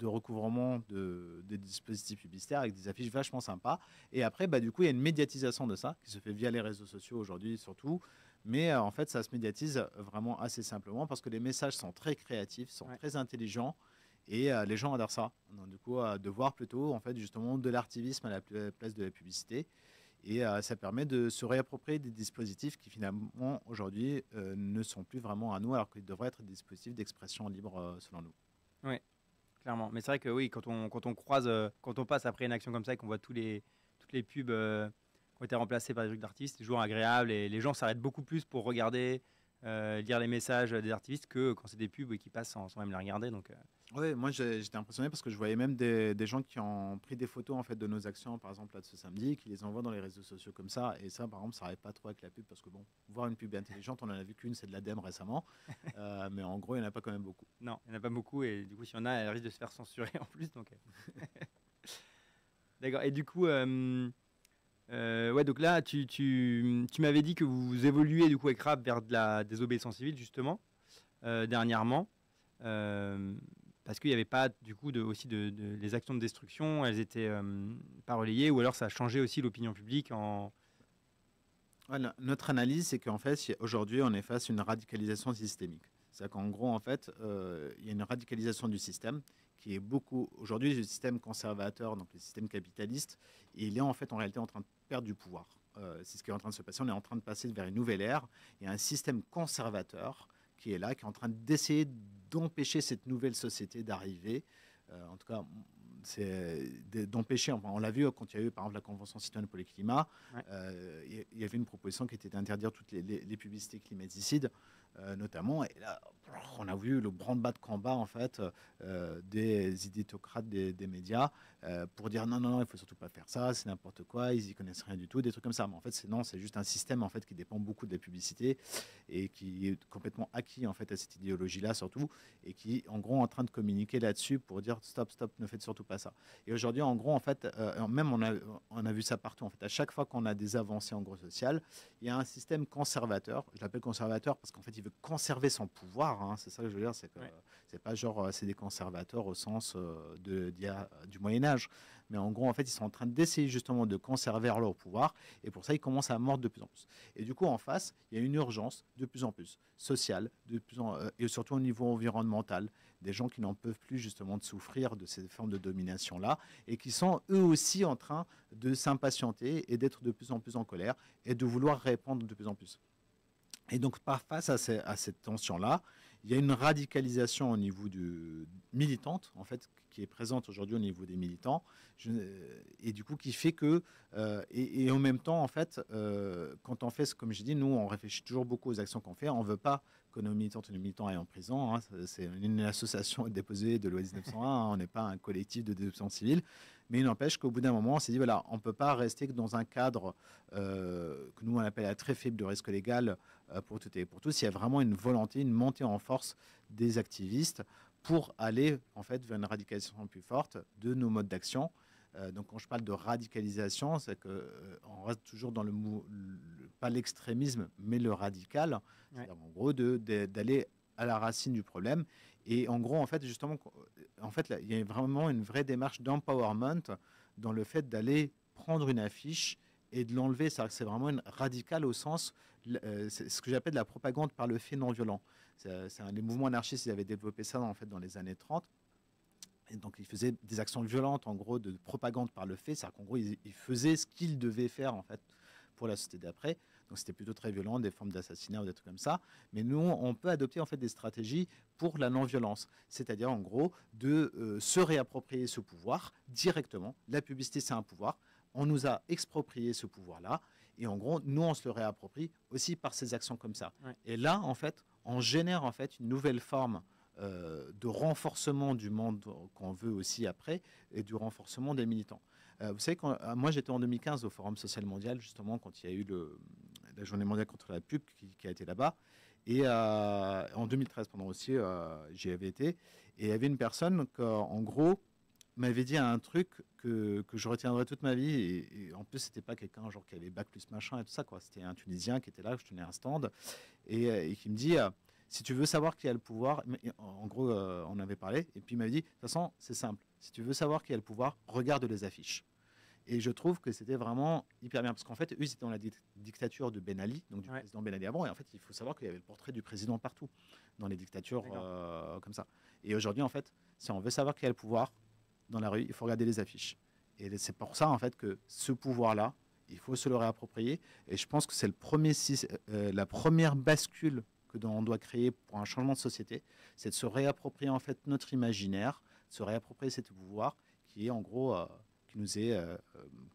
recouvrement des dispositifs publicitaires avec des affiches vachement sympas. Et après, du coup, il y a une médiatisation de ça qui se fait via les réseaux sociaux aujourd'hui surtout. Mais en fait, ça se médiatise vraiment assez simplement parce que les messages sont très créatifs, sont très intelligents, et les gens adorent ça. Donc, du coup, de voir plutôt en fait justement de l'artivisme à la place de la publicité. Et ça permet de se réapproprier des dispositifs qui finalement aujourd'hui ne sont plus vraiment à nous, alors qu'ils devraient être des dispositifs d'expression libre selon nous. Oui, clairement. Mais c'est vrai que oui, quand on croise, quand on passe après une action comme ça et qu'on voit toutes les pubs qui ont été remplacées par des trucs d'artistes, c'est toujours agréable, et les gens s'arrêtent beaucoup plus pour regarder, lire les messages des artistes que quand c'est des pubs qui passent sans même les regarder. Donc Oui, moi j'étais impressionné parce que je voyais même des gens qui ont pris des photos en fait de nos actions, par exemple là de ce samedi, qui les envoient dans les réseaux sociaux comme ça. Et ça, par exemple, ça n'arrive pas trop avec la pub parce que bon, voir une pub intelligente, on en a vu qu'une, c'est de l'ADEME récemment, mais en gros, il n'y en a pas quand même beaucoup. Non, il n'y en a pas beaucoup et du coup, s'il y en a, elle risque de se faire censurer en plus. Donc, d'accord. Et du coup, ouais, donc là, tu m'avais dit que vous évoluez du coup avec Rap vers de la désobéissance civile justement dernièrement, euh, parce qu'il n'y avait pas du coup aussi les actions de destruction, elles étaient pas relayées, ou alors ça a changé aussi l'opinion publique en. Ouais, notre analyse, c'est qu'en fait, aujourd'hui, on est face à une radicalisation systémique. C'est-à-dire qu'en gros, en fait, il y a une radicalisation du système qui est beaucoup. Aujourd'hui, le système conservateur, donc le système capitaliste, il est en fait en réalité en train de perdre du pouvoir. C'est ce qui est en train de se passer. On est en train de passer vers une nouvelle ère. Il y a un système conservateur qui est là, qui est en train d'essayer d'empêcher cette nouvelle société d'arriver. En tout cas, c'est d'empêcher, enfin, on l'a vu quand il y a eu par exemple la Convention citoyenne pour le climat, Ouais. il y avait une proposition qui était d'interdire toutes les publicités climaticides, notamment. Et là, on a vu le branle-bas de combat en fait des idétocrates des médias pour dire non, non, non, il faut surtout pas faire ça, c'est n'importe quoi, ils y connaissent rien du tout, des trucs comme ça. Mais en fait, non, c'est juste un système en fait qui dépend beaucoup de la publicité et qui est complètement acquis en fait à cette idéologie-là surtout, et qui en gros est en train de communiquer là-dessus pour dire stop, stop, ne faites surtout pas ça. Et aujourd'hui, en gros, en fait, même on a vu ça partout. En fait, à chaque fois qu'on a des avancées en gros social, il y a un système conservateur. Je l'appelle conservateur parce qu'en fait, il veut conserver son pouvoir. Hein, c'est ça que je veux dire, c'est que Ouais. c'est pas genre c'est des conservateurs au sens du Moyen Âge, mais en gros, en fait, ils sont en train d'essayer justement de conserver leur pouvoir, et pour ça, ils commencent à mordre de plus en plus. Et du coup, en face, il y a une urgence de plus en plus sociale, et surtout au niveau environnemental, des gens qui n'en peuvent plus justement de souffrir de ces formes de domination-là, et qui sont eux aussi en train de s'impatienter et d'être de plus en plus en colère, et de vouloir répondre de plus en plus. Et donc, face à cette tension-là, il y a une radicalisation au niveau militante, en fait, qui est présente aujourd'hui au niveau des militants, et du coup, qui fait que, et en même temps, en fait, quand on fait, comme j'ai dit, nous, on réfléchit toujours beaucoup aux actions qu'on fait. On ne veut pas que nos militantes et nos militants aillent en prison. Hein. C'est une association déposée de loi 1901. Hein. On n'est pas un collectif de désobéissance civile. Mais il n'empêche qu'au bout d'un moment, on s'est dit, voilà, on ne peut pas rester dans un cadre que nous, on appelle à très faible de risque légal pour toutes et pour tous. Il y a vraiment une volonté, une montée en force des activistes pour aller en fait vers une radicalisation plus forte de nos modes d'action. Donc quand je parle de radicalisation, c'est qu'on reste toujours dans pas l'extrémisme, mais le radical. Ouais. C'est-à-dire en gros d'aller à la racine du problème. Et en gros, en fait, justement, en fait, là, il y a vraiment une vraie démarche d'empowerment dans le fait d'aller prendre une affiche et de l'enlever. C'est vraiment une radicale au sens, c'est ce que j'appelle la propagande par le fait non violent. Les mouvements anarchistes, ils avaient développé ça en fait dans les années 30. Et donc, ils faisaient des actions violentes, en gros, de propagande par le fait. C'est-à-dire qu'en gros, ils faisaient ce qu'ils devaient faire, en fait, pour la société d'après. Donc, c'était plutôt très violent, des formes d'assassinat ou des trucs comme ça. Mais nous, on peut adopter, en fait, des stratégies pour la non-violence. C'est-à-dire, en gros, de se réapproprier ce pouvoir directement. La publicité, c'est un pouvoir. On nous a exproprié ce pouvoir-là. Et en gros, nous, on se le réapproprie aussi par ces actions comme ça. Ouais. Et là, en fait, on génère, en fait, une nouvelle forme de renforcement du monde qu'on veut aussi après, et du renforcement des militants. Vous savez, moi j'étais en 2015 au Forum social mondial, justement, quand il y a eu la journée mondiale contre la pub qui a été là-bas. Et en 2013, pendant aussi, j'y avais été. Et il y avait une personne qui, en gros, m'avait dit un truc que je retiendrai toute ma vie. Et en plus, c'était pas quelqu'un genre qui avait bac plus machin et tout ça, quoi. C'était un Tunisien qui était là, je tenais un stand, et qui me dit si tu veux savoir qui a le pouvoir, en gros, on avait parlé, et puis il m'a dit, de toute façon, c'est simple. Si tu veux savoir qui a le pouvoir, regarde les affiches. Et je trouve que c'était vraiment hyper bien, parce qu'en fait, eux, ils étaient dans la dictature de Ben Ali, donc du Ouais. président Ben Ali avant, et en fait, il faut savoir qu'il y avait le portrait du président partout, dans les dictatures comme ça. Et aujourd'hui, en fait, si on veut savoir qui a le pouvoir dans la rue, il faut regarder les affiches. Et c'est pour ça, en fait, que ce pouvoir-là, il faut se le réapproprier. Et je pense que c'est la première bascule que on doit créer pour un changement de société, c'est de se réapproprier en fait notre imaginaire, de se réapproprier cet pouvoir qui est en gros qui nous est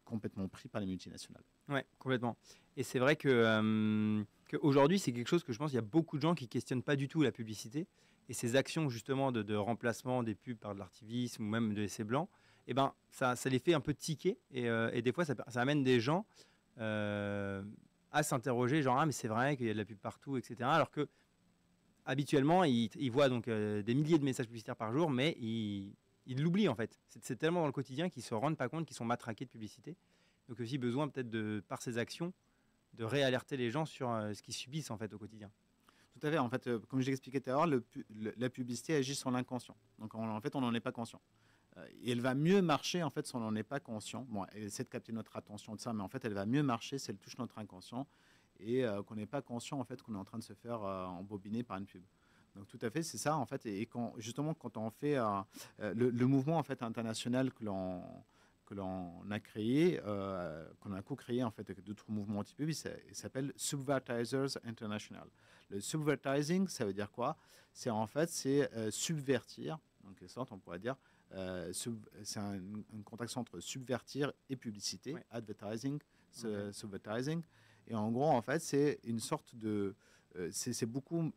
complètement pris par les multinationales. Ouais, complètement. Et c'est vrai qu'aujourd'hui, c'est quelque chose que je pense qu'il y a beaucoup de gens qui questionnent pas du tout la publicité Et ces actions justement de remplacement des pubs par de l'artivisme ou même de l'essai blanc, eh ben, ça les fait un peu tiquer. Et des fois, ça amène des gens à s'interroger, genre, ah, mais c'est vrai qu'il y a de la pub partout, etc. Alors que habituellement, ils voient donc des milliers de messages publicitaires par jour, mais ils l'oublient en fait. C'est tellement dans le quotidien qu'ils ne se rendent pas compte qu'ils sont matraqués de publicité. Donc aussi besoin peut-être par ces actions de réalerter les gens sur ce qu'ils subissent en fait au quotidien. Tout à fait. En fait, comme je l'expliquais tout à l'heure, la publicité agit sur l'inconscient. Donc en fait, on n'en est pas conscient. Et elle va mieux marcher en fait si on n'en est pas conscient. Bon, elle essaie de capter notre attention de ça, mais en fait, elle va mieux marcher si elle touche notre inconscient et qu'on n'est pas conscient en fait qu'on est en train de se faire embobiner par une pub. Donc tout à fait, c'est ça en fait. Et justement, quand on fait le mouvement en fait international que l'on a créé, qu'on a co-créé en fait avec d'autres mouvements anti-pub, il s'appelle Subvertisers International. Le subvertising, ça veut dire quoi? C'est en fait subvertir, en quelque sorte, on pourrait dire. C'est une contraction entre subvertir et publicité, Ouais. advertising, Okay. subvertising. Et en gros, en fait, c'est une sorte de, c'est beaucoup,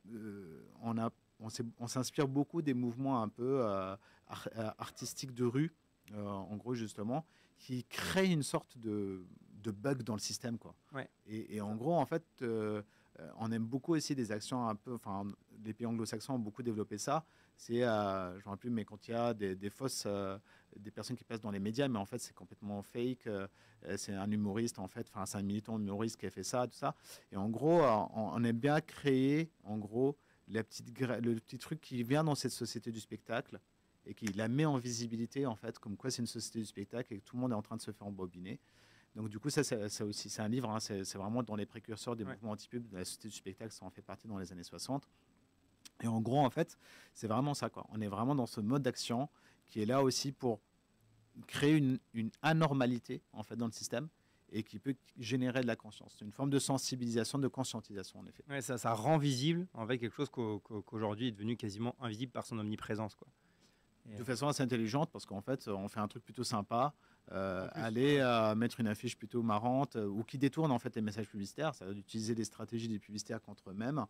on s'inspire beaucoup des mouvements un peu artistiques de rue, en gros justement, qui créent une sorte de bug dans le système, quoi. Ouais. Et en gros, en fait, on aime beaucoup aussi des actions un peu, enfin, les pays anglo-saxons ont beaucoup développé ça. C'est, je ne me rappelle plus, mais quand il y a des fausses, des personnes qui passent dans les médias, mais en fait c'est complètement fake. C'est un humoriste en fait, enfin c'est un militant humoriste qui a fait ça, tout ça. Et en gros, on aime bien créer, en gros, le petit truc qui vient dans cette société du spectacle et qui la met en visibilité en fait, comme quoi c'est une société du spectacle et que tout le monde est en train de se faire embobiner. Donc du coup, ça aussi, c'est un livre, hein, c'est vraiment dans les précurseurs des mouvements anti-pub de la société du spectacle, ça en fait partie dans les années 60. Et en gros, en fait, c'est vraiment ça, quoi. On est vraiment dans ce mode d'action qui est là aussi pour créer une anormalité en fait dans le système et qui peut générer de la conscience. C'est une forme de sensibilisation, de conscientisation en effet. Ouais, ça rend visible en fait quelque chose qu'aujourd'hui est devenu quasiment invisible par son omniprésence, quoi. De façon assez intelligente parce qu'en fait, on fait un truc plutôt sympa, aller mettre une affiche plutôt marrante ou qui détourne en fait les messages publicitaires, ça veut dire d'utiliser des stratégies des publicitaires contre eux-mêmes.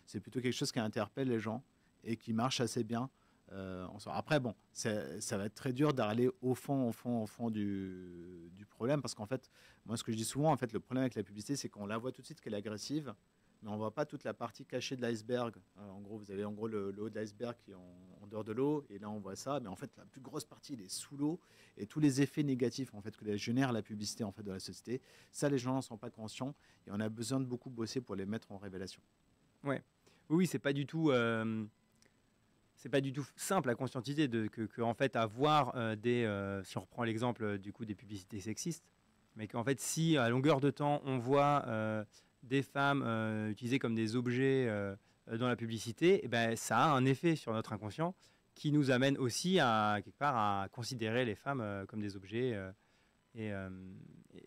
C'est plutôt quelque chose qui interpelle les gens et qui marche assez bien. Après, bon, ça va être très dur d'aller au fond du problème parce qu'en fait, moi, ce que je dis souvent, en fait, le problème avec la publicité, c'est qu'on la voit tout de suite qu'elle est agressive, mais on voit pas toute la partie cachée de l'iceberg. En gros, vous avez en gros le haut de l'iceberg qui est en dehors de l'eau, et là on voit ça, mais en fait la plus grosse partie il est sous l'eau, et tous les effets négatifs en fait que génère la publicité en fait de la société, ça les gens n'en sont pas conscients, et on a besoin de beaucoup bosser pour les mettre en révélation. Ouais. Oui, c'est pas du tout simple à conscientiser que en fait avoir si on reprend l'exemple du coup des publicités sexistes, mais qu'en fait si à longueur de temps on voit des femmes utilisées comme des objets dans la publicité, eh ben, ça a un effet sur notre inconscient qui nous amène aussi à quelque part à considérer les femmes comme des objets et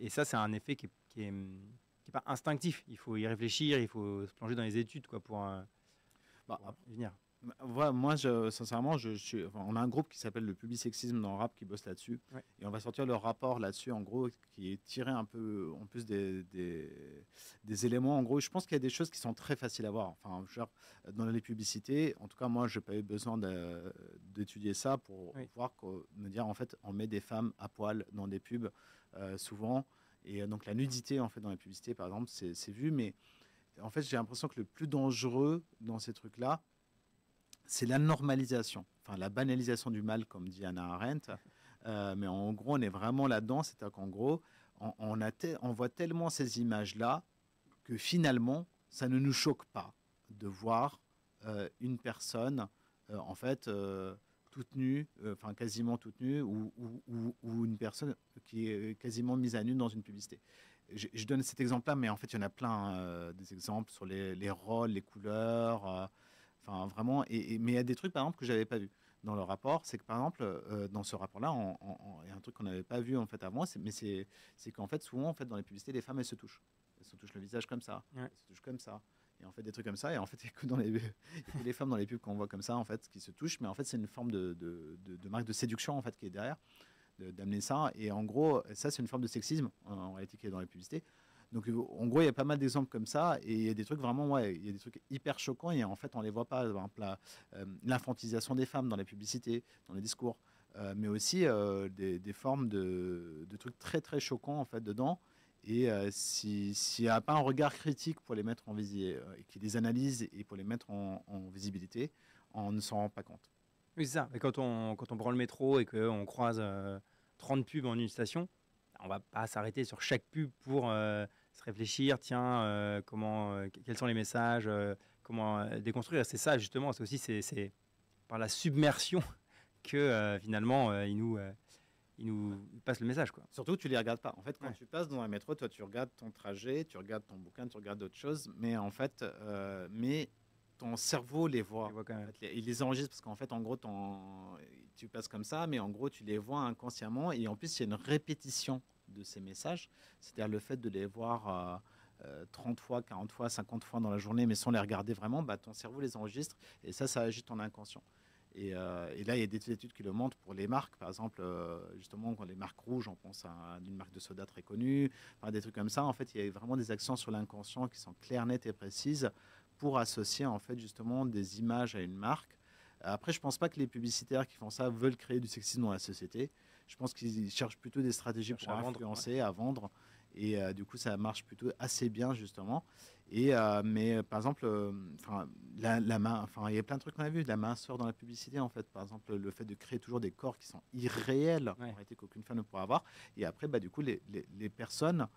ça c'est un effet qui est pas instinctif. Il faut y réfléchir, il faut se plonger dans les études quoi pour y venir. Voilà, moi, sincèrement, on a un groupe qui s'appelle le Publisexisme dans le rap qui bosse là-dessus. Ouais. Et on va sortir le rapport là-dessus, en gros, qui est tiré un peu, en plus des éléments. En gros, je pense qu'il y a des choses qui sont très faciles à voir. Enfin, genre, dans les publicités, en tout cas, moi, je n'ai pas eu besoin d'étudier ça pour voir, me dire, en fait, on met des femmes à poil dans des pubs, souvent. Et donc, la nudité, en fait, dans les publicités, par exemple, c'est vu. Mais en fait, j'ai l'impression que le plus dangereux dans ces trucs-là, c'est la normalisation, enfin la banalisation du mal, comme dit Hannah Arendt. Mais en gros, on est vraiment là-dedans. C'est-à-dire qu'en gros, on voit tellement ces images-là que finalement, ça ne nous choque pas de voir une personne, en fait, toute nue, enfin quasiment toute nue, ou une personne qui est quasiment mise à nu dans une publicité. Je donne cet exemple-là, mais en fait, il y en a plein des exemples sur les rôles, les couleurs. Enfin, vraiment, mais il y a des trucs, par exemple, que je n'avais pas vu dans le rapport. C'est que, par exemple, dans ce rapport-là, il y a un truc qu'on n'avait pas vu en fait avant, c'est qu'en fait, souvent, en fait, dans les publicités, les femmes, elles se touchent. Elles se touchent le visage comme ça, elles se touchent comme ça. Et en fait, des trucs comme ça. Et en fait, il y a les femmes dans les pubs qu'on voit comme ça, en fait, qui se touchent. Mais en fait, c'est une forme de marque de séduction, en fait, qui est derrière, d'amener ça. Et en gros, ça, c'est une forme de sexisme, en réalité, qui est dans les publicités. Donc, en gros, il y a pas mal d'exemples comme ça, et il y a des trucs vraiment, ouais, il y a des trucs hyper choquants, et en fait, on les voit pas. Par exemple, l'infantilisation des femmes dans les publicités, dans les discours, mais aussi des formes de trucs très, très choquants, en fait, dedans. Et s'il n'y a pas un regard critique pour les mettre en visibilité, et qui les analyse et pour les mettre en visibilité, on ne s'en rend pas compte. Oui, c'est ça. Et quand on prend le métro et qu'on croise 30 pubs en une station, on va pas s'arrêter sur chaque pub pour se réfléchir, tiens, quels sont les messages, comment déconstruire. C'est ça, justement. C'est aussi c'est par la submersion que finalement, il nous passe le message, quoi. Surtout, tu les regardes pas. En fait, quand Ouais. tu passes dans un métro, toi, tu regardes ton trajet, tu regardes ton bouquin, tu regardes d'autres choses, mais en fait, mais ton cerveau les Tu voit. vois quand En même. fait, il les enregistre parce qu'en fait, en gros, tu passes comme ça, mais en gros, tu les vois inconsciemment. Et en plus, il y a une répétition de ces messages. C'est-à-dire le fait de les voir 30 fois, 40 fois, 50 fois dans la journée, mais sans les regarder vraiment, bah, ton cerveau les enregistre et ça agit ton inconscient. Et là, il y a des études qui le montrent pour les marques. Par exemple, justement, quand les marques rouges, on pense à une marque de soda très connue, enfin, des trucs comme ça. En fait, il y a vraiment des actions sur l'inconscient qui sont claires, nettes et précises pour associer, en fait, justement, des images à une marque. Après, je pense pas que les publicitaires qui font ça veulent créer du sexisme dans la société. Je pense qu'ils cherchent plutôt des stratégies Cherche pour à vendre. Ouais. influencer, à vendre. Et du coup, ça marche plutôt assez bien, justement. Mais par exemple, la main, enfin, il y a plein de trucs qu'on a vu, la minceur dans la publicité, en fait. Par exemple, le fait de créer toujours des corps qui sont irréels, en Ouais. réalité, qu'aucune femme ne pourra avoir. Et après, bah, du coup, les personnes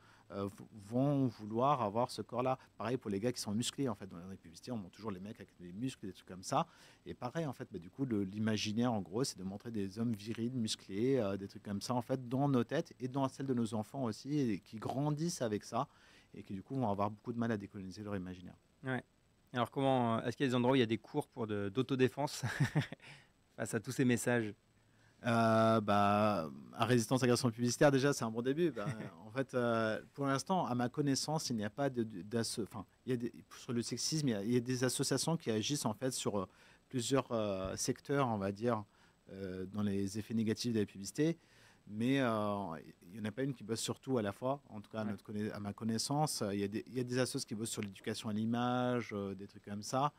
vont vouloir avoir ce corps-là. Pareil pour les gars qui sont musclés, en fait. Dans les publicités, on montre toujours les mecs avec des muscles, des trucs comme ça. Et pareil, en fait, bah, du coup, l'imaginaire, en gros, c'est de montrer des hommes virils, musclés, des trucs comme ça, en fait, dans nos têtes et dans celles de nos enfants aussi, et qui grandissent avec ça et qui, du coup, vont avoir beaucoup de mal à décoloniser leur imaginaire. Ouais. Alors, est-ce qu'il y a des endroits où il y a des cours d'autodéfense face à tous ces messages? Bah, à résistance à l'agression publicitaire, déjà, c'est un bon début. Bah, en fait, pour l'instant, à ma connaissance, il n'y a pas enfin, sur le sexisme, il y a des associations qui agissent en fait sur plusieurs secteurs, on va dire, dans les effets négatifs de la publicité. Mais il n'y en a pas une qui bosse sur tout à la fois. En tout cas, Ouais. à ma connaissance, il y a des associations qui bossent sur l'éducation à l'image, des trucs comme ça,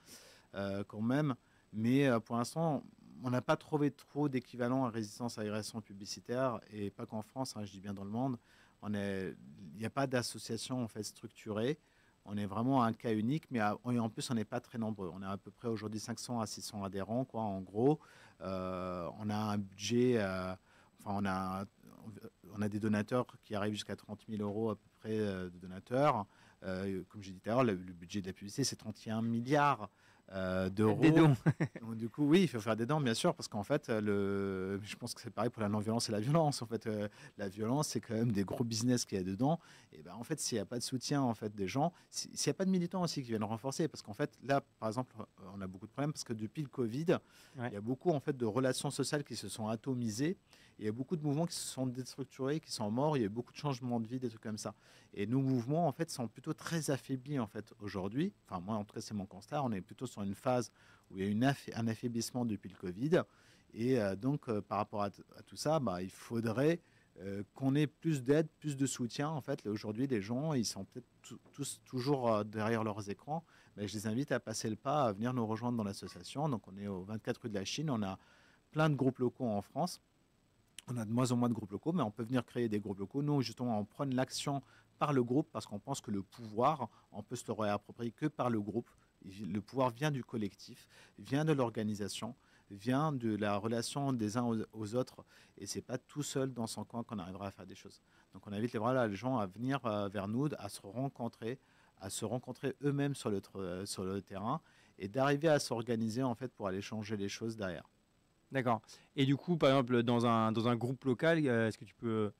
quand même. Mais pour l'instant, on n'a pas trouvé trop d'équivalent à résistance à l'agression publicitaire, et pas qu'en France, hein, je dis bien dans le monde. Il n'y a pas d'association en fait structurée. On est vraiment un cas unique, mais et en plus, on n'est pas très nombreux. On a à peu près aujourd'hui 500 à 600 adhérents, quoi, en gros. On a un budget, enfin, on a des donateurs qui arrivent jusqu'à 30 000 euros à peu près de donateurs. Comme j'ai dit tout à l'heure, le budget de la publicité, c'est 31 milliards Faites des d'euros. dons. Donc, du coup, oui, il faut faire des dents, bien sûr, parce qu'en fait, je pense que c'est pareil pour la non-violence et la violence. En fait, la violence, c'est quand même des gros business qu'il y a dedans. Et ben, en fait, s'il n'y a pas de soutien en fait des gens, s'il n'y a pas de militants aussi qui viennent renforcer, parce qu'en fait, là, par exemple, on a beaucoup de problèmes parce que depuis le Covid, Ouais. il y a beaucoup en fait de relations sociales qui se sont atomisées. Il y a beaucoup de mouvements qui se sont déstructurés, qui sont morts. Il y a beaucoup de changements de vie, des trucs comme ça. Et nos mouvements, en fait, sont plutôt très affaiblis en fait aujourd'hui. Enfin, moi, en tout cas, c'est mon constat. On est plutôt sur une phase où il y a un affaiblissement depuis le Covid. Et donc, par rapport à tout ça, bah, il faudrait qu'on ait plus d'aide, plus de soutien. En fait, aujourd'hui, les gens, ils sont peut-être tous toujours derrière leurs écrans. Mais je les invite à passer le pas, à venir nous rejoindre dans l'association. Donc, on est au 24 rue de la Chine. On a plein de groupes locaux en France. On a de moins en moins de groupes locaux, mais on peut venir créer des groupes locaux. Nous, justement, on prend l'action par le groupe parce qu'on pense que le pouvoir, on peut se le réapproprier que par le groupe. Le pouvoir vient du collectif, vient de l'organisation, vient de la relation des uns aux autres. Et c'est pas tout seul dans son coin qu'on arrivera à faire des choses. Donc on invite les gens à venir vers nous, à se rencontrer eux-mêmes sur le terrain et d'arriver à s'organiser en fait pour aller changer les choses derrière. D'accord. Et du coup, par exemple, dans un groupe local, est-ce que tu peux.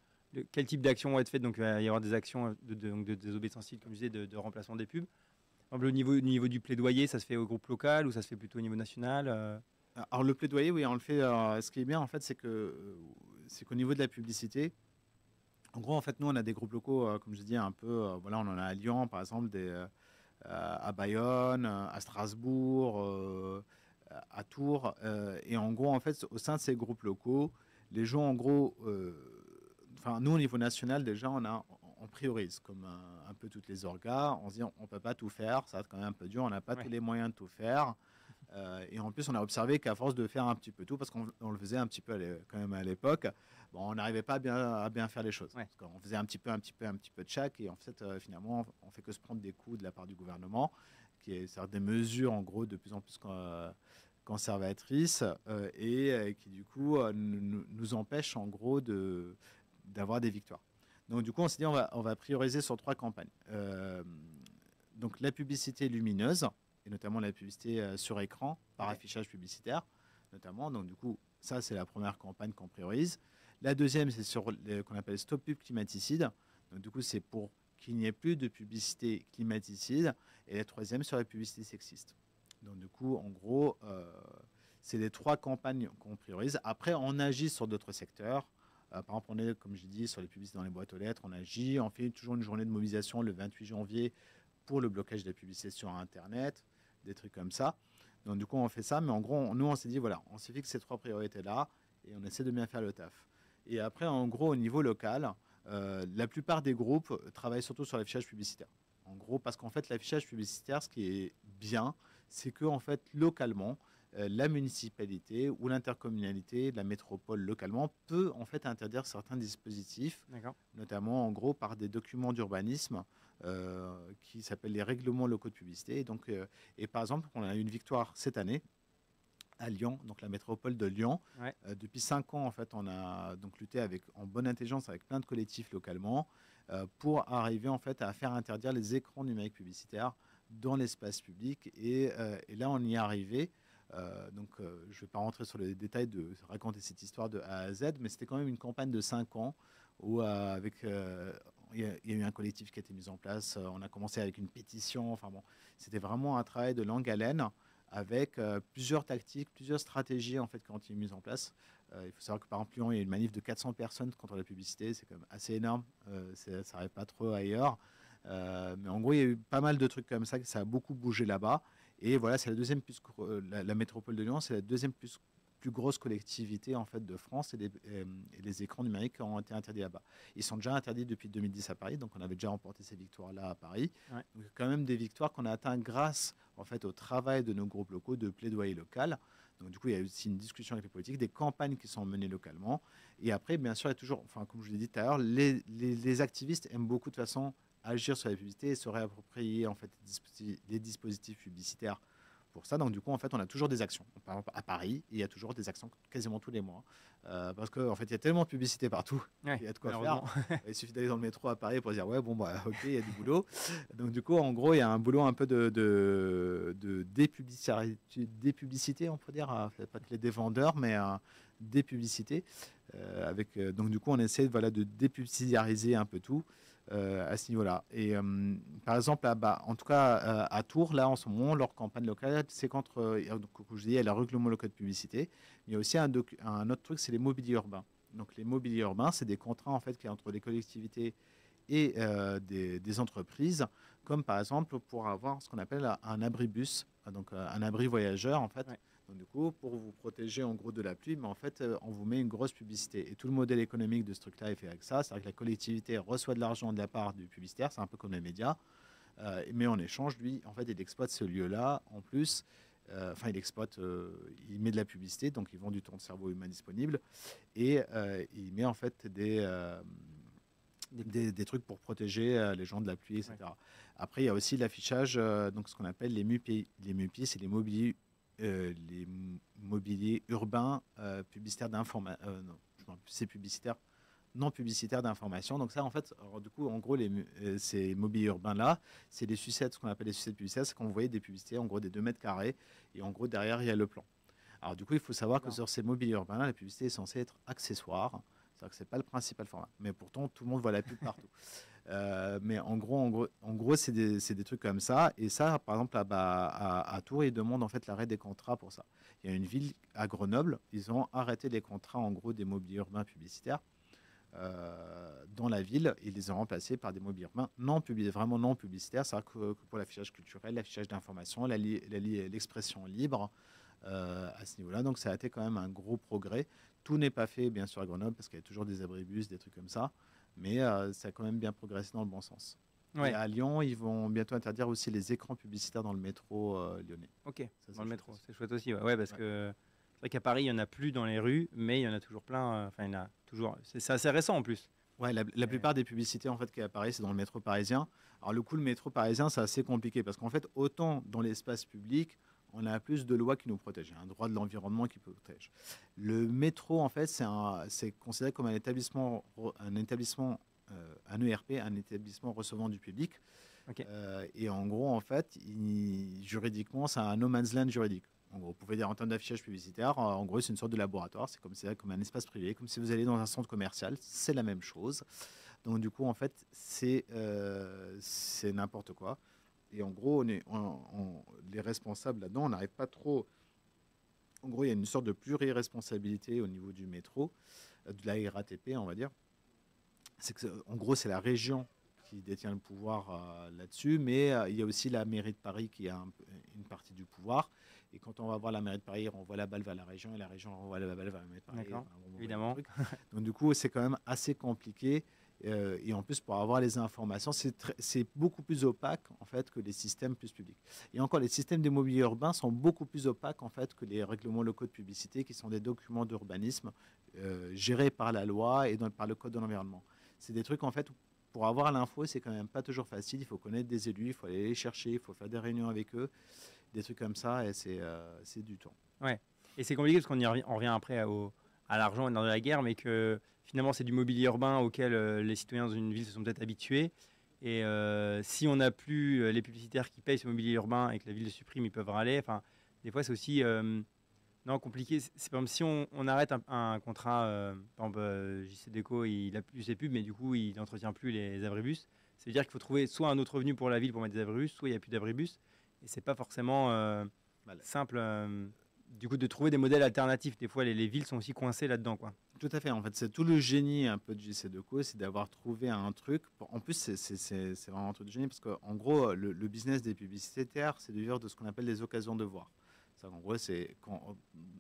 Quel type d'action vont être faites? Donc, il va y avoir des actions de désobéissance civile, comme je disais, de remplacement des pubs. Par exemple, au niveau du plaidoyer, ça se fait au groupe local ou ça se fait plutôt au niveau national? Alors le plaidoyer, oui, on le fait. Ce qui est bien, en fait, c'est qu'au niveau de la publicité, en gros, en fait, nous, on a des groupes locaux, comme je dis, un peu. Voilà, on en a à Lyon, par exemple, à Bayonne, à Strasbourg, à Tours. Et en gros, en fait, au sein de ces groupes locaux, les gens, en gros, enfin, nous, au niveau national, déjà, on priorise, comme un peu toutes les orgas. On se dit, on ne peut pas tout faire, ça va être quand même un peu dur, on n'a pas tous les moyens de tout faire. Et en plus, on a observé qu'à force de faire un petit peu tout, parce qu'on le faisait un petit peu quand même à l'époque, bon, on n'arrivait pas à bien faire les choses. Parce qu'on faisait un petit peu de chaque, et en fait, finalement, on fait que se prendre des coups de la part du gouvernement, qui est des mesures, en gros, de plus en plus conservatrices, et qui, du coup, nous empêchent, en gros, d'avoir des victoires. Donc, du coup, on s'est dit, on va prioriser sur 3 campagnes. Donc, la publicité lumineuse, et notamment la publicité sur écran par affichage publicitaire, notamment. Donc, du coup, ça, c'est la première campagne qu'on priorise. La deuxième, c'est sur qu'on appelle Stop Pub Climaticide. Donc, du coup, c'est pour qu'il n'y ait plus de publicité climaticide. Et la troisième, sur la publicité sexiste. Donc, du coup, en gros, c'est les 3 campagnes qu'on priorise. Après, on agit sur d'autres secteurs. Par exemple, on est, comme j'ai dit, sur les publicités dans les boîtes aux lettres. On agit. On fait toujours une journée de mobilisation le 28 janvier pour le blocage de la publicité sur Internet, des trucs comme ça. Donc, du coup, on fait ça. Mais en gros, nous, on s'est dit, voilà, on s'est fixé ces 3 priorités-là et on essaie de bien faire le taf. Et après, en gros, au niveau local, la plupart des groupes travaillent surtout sur l'affichage publicitaire. En gros, parce qu'en fait, l'affichage publicitaire, ce qui est bien, c'est que, en fait, localement, la municipalité ou l'intercommunalité, la métropole localement, peut en fait interdire certains dispositifs, notamment en gros par des documents d'urbanisme qui s'appellent les règlements locaux de publicité. Et, donc, et par exemple, on a eu une victoire cette année à Lyon, donc la métropole de Lyon. Depuis 5 ans, en fait, on a donc lutté en bonne intelligence avec plein de collectifs localement pour arriver en fait à faire interdire les écrans numériques publicitaires dans l'espace public. Et là, on y est arrivé. Donc, je ne vais pas rentrer sur les détails de raconter cette histoire de A à Z, mais c'était quand même une campagne de 5 ans où il y a eu un collectif qui a été mis en place. On a commencé avec une pétition. Enfin bon, c'était vraiment un travail de longue haleine avec plusieurs tactiques, plusieurs stratégies en fait qui ont été mises en place. Il faut savoir que par exemple, Lyon, il y a une manif de 400 personnes contre la publicité. C'est quand même assez énorme. Ça n'arrive pas trop ailleurs. Mais en gros, il y a eu pas mal de trucs comme ça, que ça a beaucoup bougé là-bas. Et voilà, c'est la deuxième la métropole de Lyon, c'est la deuxième plus grosse collectivité en fait de France, et les écrans numériques ont été interdits là-bas. Ils sont déjà interdits depuis 2010 à Paris, donc on avait déjà remporté ces victoires-là à Paris. Donc quand même des victoires qu'on a atteintes grâce en fait au travail de nos groupes locaux de plaidoyer local. Donc du coup, il y a aussi une discussion avec les politiques, des campagnes qui sont menées localement. Et après, bien sûr, il y a toujours, enfin comme je l'ai dit tout à l'heure, les activistes aiment beaucoup de toute façon agir sur la publicité et se réapproprier en fait les dispositifs publicitaires pour ça. Donc du coup, en fait, on a toujours des actions. Par exemple, à Paris, il y a toujours des actions quasiment tous les mois. Parce qu'en fait, il y a tellement de publicité partout. Il y a de quoi faire. Il suffit d'aller dans le métro à Paris pour dire, ouais, bon, bah, ok, il y a du boulot. Donc du coup, en gros, il y a un boulot un peu de dépublicité, on peut dire. Pas que les vendeurs, mais des publicités. Donc du coup, on essaie de dépublicitiser un peu tout. À ce niveau-là. Et par exemple, en tout cas à Tours, là en ce moment, leur campagne locale, c'est contre, comme je dis, il y a la règlement local de publicité. Il y a aussi un autre truc, c'est les mobiliers urbains. Donc les mobiliers urbains, c'est des contrats en fait qui entre les collectivités et des entreprises, comme par exemple pour avoir ce qu'on appelle un abribus, donc un abri voyageur en fait. Donc, du coup, pour vous protéger en gros de la pluie, mais en fait, on vous met une grosse publicité. Et tout le modèle économique de ce truc-là est fait avec ça. C'est-à-dire que la collectivité reçoit de l'argent de la part du publicitaire, c'est un peu comme les médias. Mais en échange, lui, en fait, il exploite ce lieu-là en plus. Enfin, il met de la publicité, donc il vend du temps de cerveau humain disponible. Et il met en fait des trucs pour protéger les gens de la pluie, etc. Après, il y a aussi l'affichage, donc ce qu'on appelle les MUPI. Les MUPI, c'est les mobiliers urbains publicitaires d'information. Non, c'est publicitaire, non publicitaire d'information. Donc ça, en fait, du coup, en gros, ces mobiliers urbains-là, c'est des sucettes, ce qu'on appelle les sucettes publicitaires, c'est qu'on voyait des publicités, en gros, des 2 mètres carrés, et en gros, derrière, il y a le plan. Alors du coup, il faut savoir que sur ces mobiliers urbains-là, la publicité est censée être accessoire. C'est-à-dire que ce n'est pas le principal format. Mais pourtant, tout le monde voit la pub partout. Mais en gros, c'est des trucs comme ça. Et ça, par exemple, à Tours, ils demandent en fait l'arrêt des contrats pour ça. Il y a une ville à Grenoble, ils ont arrêté les contrats en gros des mobiliers urbains publicitaires dans la ville. Ils les ont remplacés par des mobiliers urbains vraiment non publicitaires. C'est-à-dire que pour l'affichage culturel, l'affichage d'information, l'expression libre. À ce niveau-là, donc ça a été quand même un gros progrès. tout n'est pas fait, bien sûr, à Grenoble, parce qu'il y a toujours des abribus, des trucs comme ça. Mais ça a quand même bien progressé dans le bon sens. Ouais. Et à Lyon, ils vont bientôt interdire aussi les écrans publicitaires dans le métro lyonnais. Ok, Ça, dans le métro, aussi. c'est chouette aussi. Ouais, parce que c'est vrai qu'à Paris, il n'y en a plus dans les rues, mais il y en a toujours plein. Enfin, il y en a toujours. C'est assez récent en plus. Ouais, la plupart des publicités en fait qui apparaissent, c'est dans le métro parisien. Alors le métro parisien, c'est assez compliqué parce qu'en fait, autant dans l'espace public, on a plus de lois qui nous protègent. Il y a un droit de l'environnement qui protège. Le métro, en fait, c'est considéré comme un établissement, un ERP, un établissement recevant du public. Ok. Et en gros, en fait, juridiquement, c'est un no man's land juridique. En gros, vous pouvez dire en termes d'affichage publicitaire, en gros, c'est une sorte de laboratoire. C'est comme un espace privé, comme si vous allez dans un centre commercial. C'est la même chose. Donc, du coup, en fait, c'est n'importe quoi. Et en gros, les responsables là-dedans, on n'arrive pas trop. En gros, il y a une sorte de pluri-responsabilité au niveau du métro, de la RATP, on va dire. En gros, c'est la région qui détient le pouvoir là-dessus, mais il y a aussi la mairie de Paris qui a une partie du pouvoir. Et quand on va voir la mairie de Paris, on renvoie la balle vers la région, et la région renvoie la balle vers la mairie de Paris. D'accord, évidemment. Donc du coup, c'est quand même assez compliqué. Et en plus, pour avoir les informations, c'est beaucoup plus opaque en fait que les systèmes plus publics. Et encore, les systèmes d'immobilier urbain sont beaucoup plus opaques en fait que les règlements locaux de publicité, qui sont des documents d'urbanisme gérés par la loi et par le code de l'environnement. C'est des trucs en fait où, pour avoir l'info, c'est quand même pas toujours facile. Il faut connaître des élus, il faut aller les chercher, il faut faire des réunions avec eux, des trucs comme ça, et c'est du temps. Ouais. Et c'est compliqué parce on revient après à l'argent et dans la guerre, mais que finalement c'est du mobilier urbain auquel les citoyens dans une ville se sont peut-être habitués. Et si on n'a plus les publicitaires qui payent ce mobilier urbain et que la ville le supprime, ils peuvent râler. Enfin, des fois c'est aussi non, compliqué. C'est par exemple si on arrête un contrat, par exemple JC Deco, il a plus ses pubs, mais du coup il n'entretient plus les abribus. Ça veut dire qu'il faut trouver soit un autre revenu pour la ville pour mettre des abribus, soit il n'y a plus d'abribus. Et c'est pas forcément simple du coup de trouver des modèles alternatifs. Des fois les villes sont aussi coincées là-dedans, quoi. Tout à fait. En fait, c'est tout le génie un peu de JC Deco, c'est d'avoir trouvé un truc. En plus, c'est vraiment un truc de génie parce qu'en gros, le business des publicitaires, c'est de vivre de ce qu'on appelle les occasions de voir. En gros, c'est quand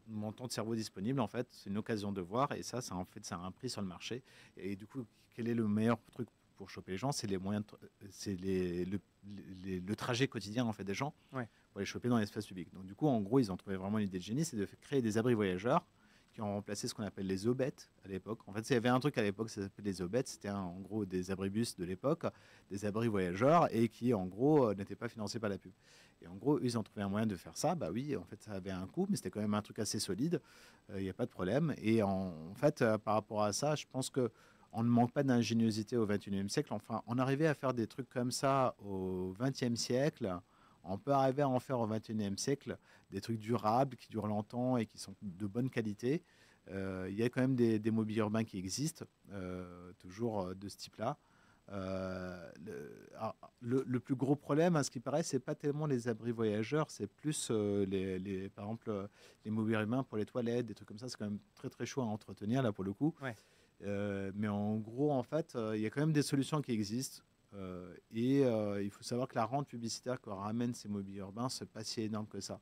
mon temps de cerveau disponible, en fait, c'est une occasion de voir, et ça en fait, ça a un prix sur le marché. Et du coup, quel est le meilleur truc pour choper les gens? C'est les moyens, c'est le trajet quotidien en fait des gens pour les choper dans l'espace public. Donc du coup, en gros, ils ont trouvé vraiment une idée de génie, c'est de créer des abris voyageurs qui ont remplacé ce qu'on appelle les aubettes à l'époque. En fait, il y avait un truc à l'époque, ça s'appelait les aubettes, c'était en gros des abribus de l'époque, des abris voyageurs, et qui en gros n'étaient pas financés par la pub. Et en gros, ils ont trouvé un moyen de faire ça. Bah oui, en fait, ça avait un coût, mais c'était quand même un truc assez solide. Il n'y a pas de problème. Et en fait, par rapport à ça, je pense que on ne manque pas d'ingéniosité au XXIe siècle. Enfin, on arrivait à faire des trucs comme ça au XXe siècle. On peut arriver à en faire au XXIe siècle des trucs durables, qui durent longtemps et qui sont de bonne qualité. Il y a quand même des mobiliers urbains qui existent, toujours de ce type-là. Le plus gros problème, à ce qui paraît, c'est pas tellement les abris voyageurs, c'est plus par exemple les mobiliers urbains pour les toilettes, des trucs comme ça. C'est quand même très très chaud à entretenir là pour le coup. Ouais. Mais en gros, en fait, il y a quand même des solutions qui existent. Il faut savoir que la rente publicitaire que ramènent ces mobiliers urbains, c'est pas si énorme que ça.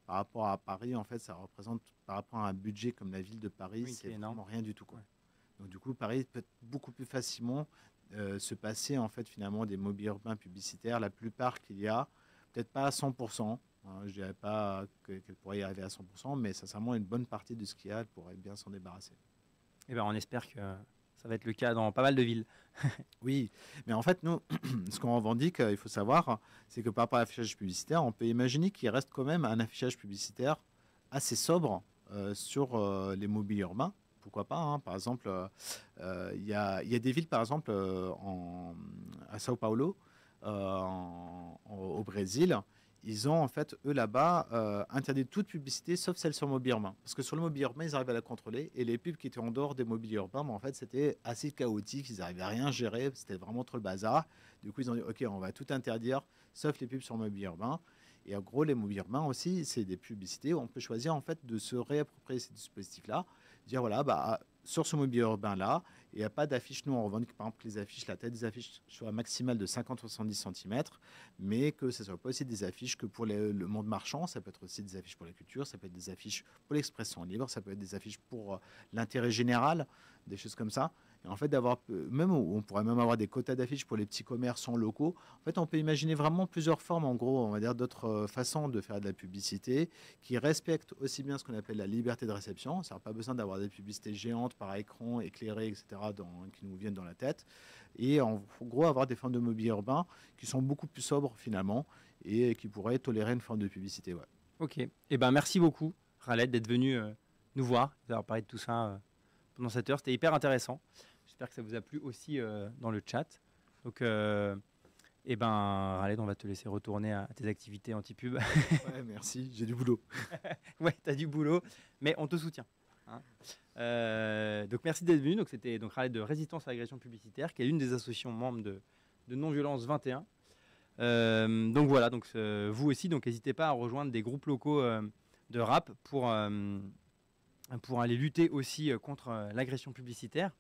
Par rapport à Paris, en fait, ça représente, par rapport à un budget comme la ville de Paris, c'est vraiment rien du tout, quoi. Ouais. Donc du coup, Paris peut beaucoup plus facilement se passer en fait finalement des mobiliers urbains publicitaires. La plupart qu'il y a, peut-être pas à 100%. Je dirais pas qu'elle pourrait y arriver à 100%, mais sincèrement, une bonne partie de ce qu'il y a, elle pourrait bien s'en débarrasser. Et ben, on espère que ça va être le cas dans pas mal de villes. Oui, mais en fait, nous, ce qu'on revendique, il faut savoir, c'est que par rapport à l'affichage publicitaire, on peut imaginer qu'il reste quand même un affichage publicitaire assez sobre sur les mobiliers urbains. Pourquoi pas, hein. Par exemple, il y a des villes, par exemple, à Sao Paulo, au Brésil. Ils ont en fait, eux là-bas, interdit toute publicité sauf celle sur le mobilier urbain. Parce que sur le mobilier urbain, ils arrivaient à la contrôler. Et les pubs qui étaient en dehors des mobiliers urbains, en fait, c'était assez chaotique. Ils n'arrivaient à rien gérer. C'était vraiment trop le bazar. Du coup, ils ont dit OK, on va tout interdire sauf les pubs sur le mobilier urbain. Et en gros, les mobiliers urbains aussi, c'est des publicités où on peut choisir en fait de se réapproprier ces dispositifs-là. Dire voilà, bah, sur ce mobilier urbain-là, il n'y a pas d'affiche. Nous, on revendique par exemple que les affiches, la taille des affiches soit maximale de 50-70 cm, mais que ce ne soit pas aussi des affiches que pour le monde marchand. Ça peut être aussi des affiches pour la culture, ça peut être des affiches pour l'expression libre, ça peut être des affiches pour l'intérêt général, des choses comme ça. Et en fait, on pourrait même avoir des quotas d'affiches pour les petits commerçants locaux. En fait, on peut imaginer vraiment plusieurs formes, en gros, on va dire d'autres façons de faire de la publicité qui respectent aussi bien ce qu'on appelle la liberté de réception. Ça n'a pas besoin d'avoir des publicités géantes par écran, éclairées, etc., qui nous viennent dans la tête. Et en gros, avoir des formes de mobilier urbain qui sont beaucoup plus sobres finalement et qui pourraient tolérer une forme de publicité. Ouais. Ok. Eh ben, merci beaucoup, Khaled, d'être venu nous voir, d'avoir parlé de tout ça pendant cette heure. C'était hyper intéressant. J'espère que ça vous a plu aussi dans le chat. Donc, eh ben, Khaled, on va te laisser retourner à tes activités anti-pub. Ouais, merci, j'ai du boulot. Ouais, tu as du boulot, mais on te soutient. Hein. Donc, merci d'être venu. Donc, c'était Khaled de Résistance à l'agression publicitaire, qui est l'une des associations membres de Non-Violence 21. Donc voilà, donc vous aussi, donc n'hésitez pas à rejoindre des groupes locaux de rap pour aller lutter aussi contre l'agression publicitaire.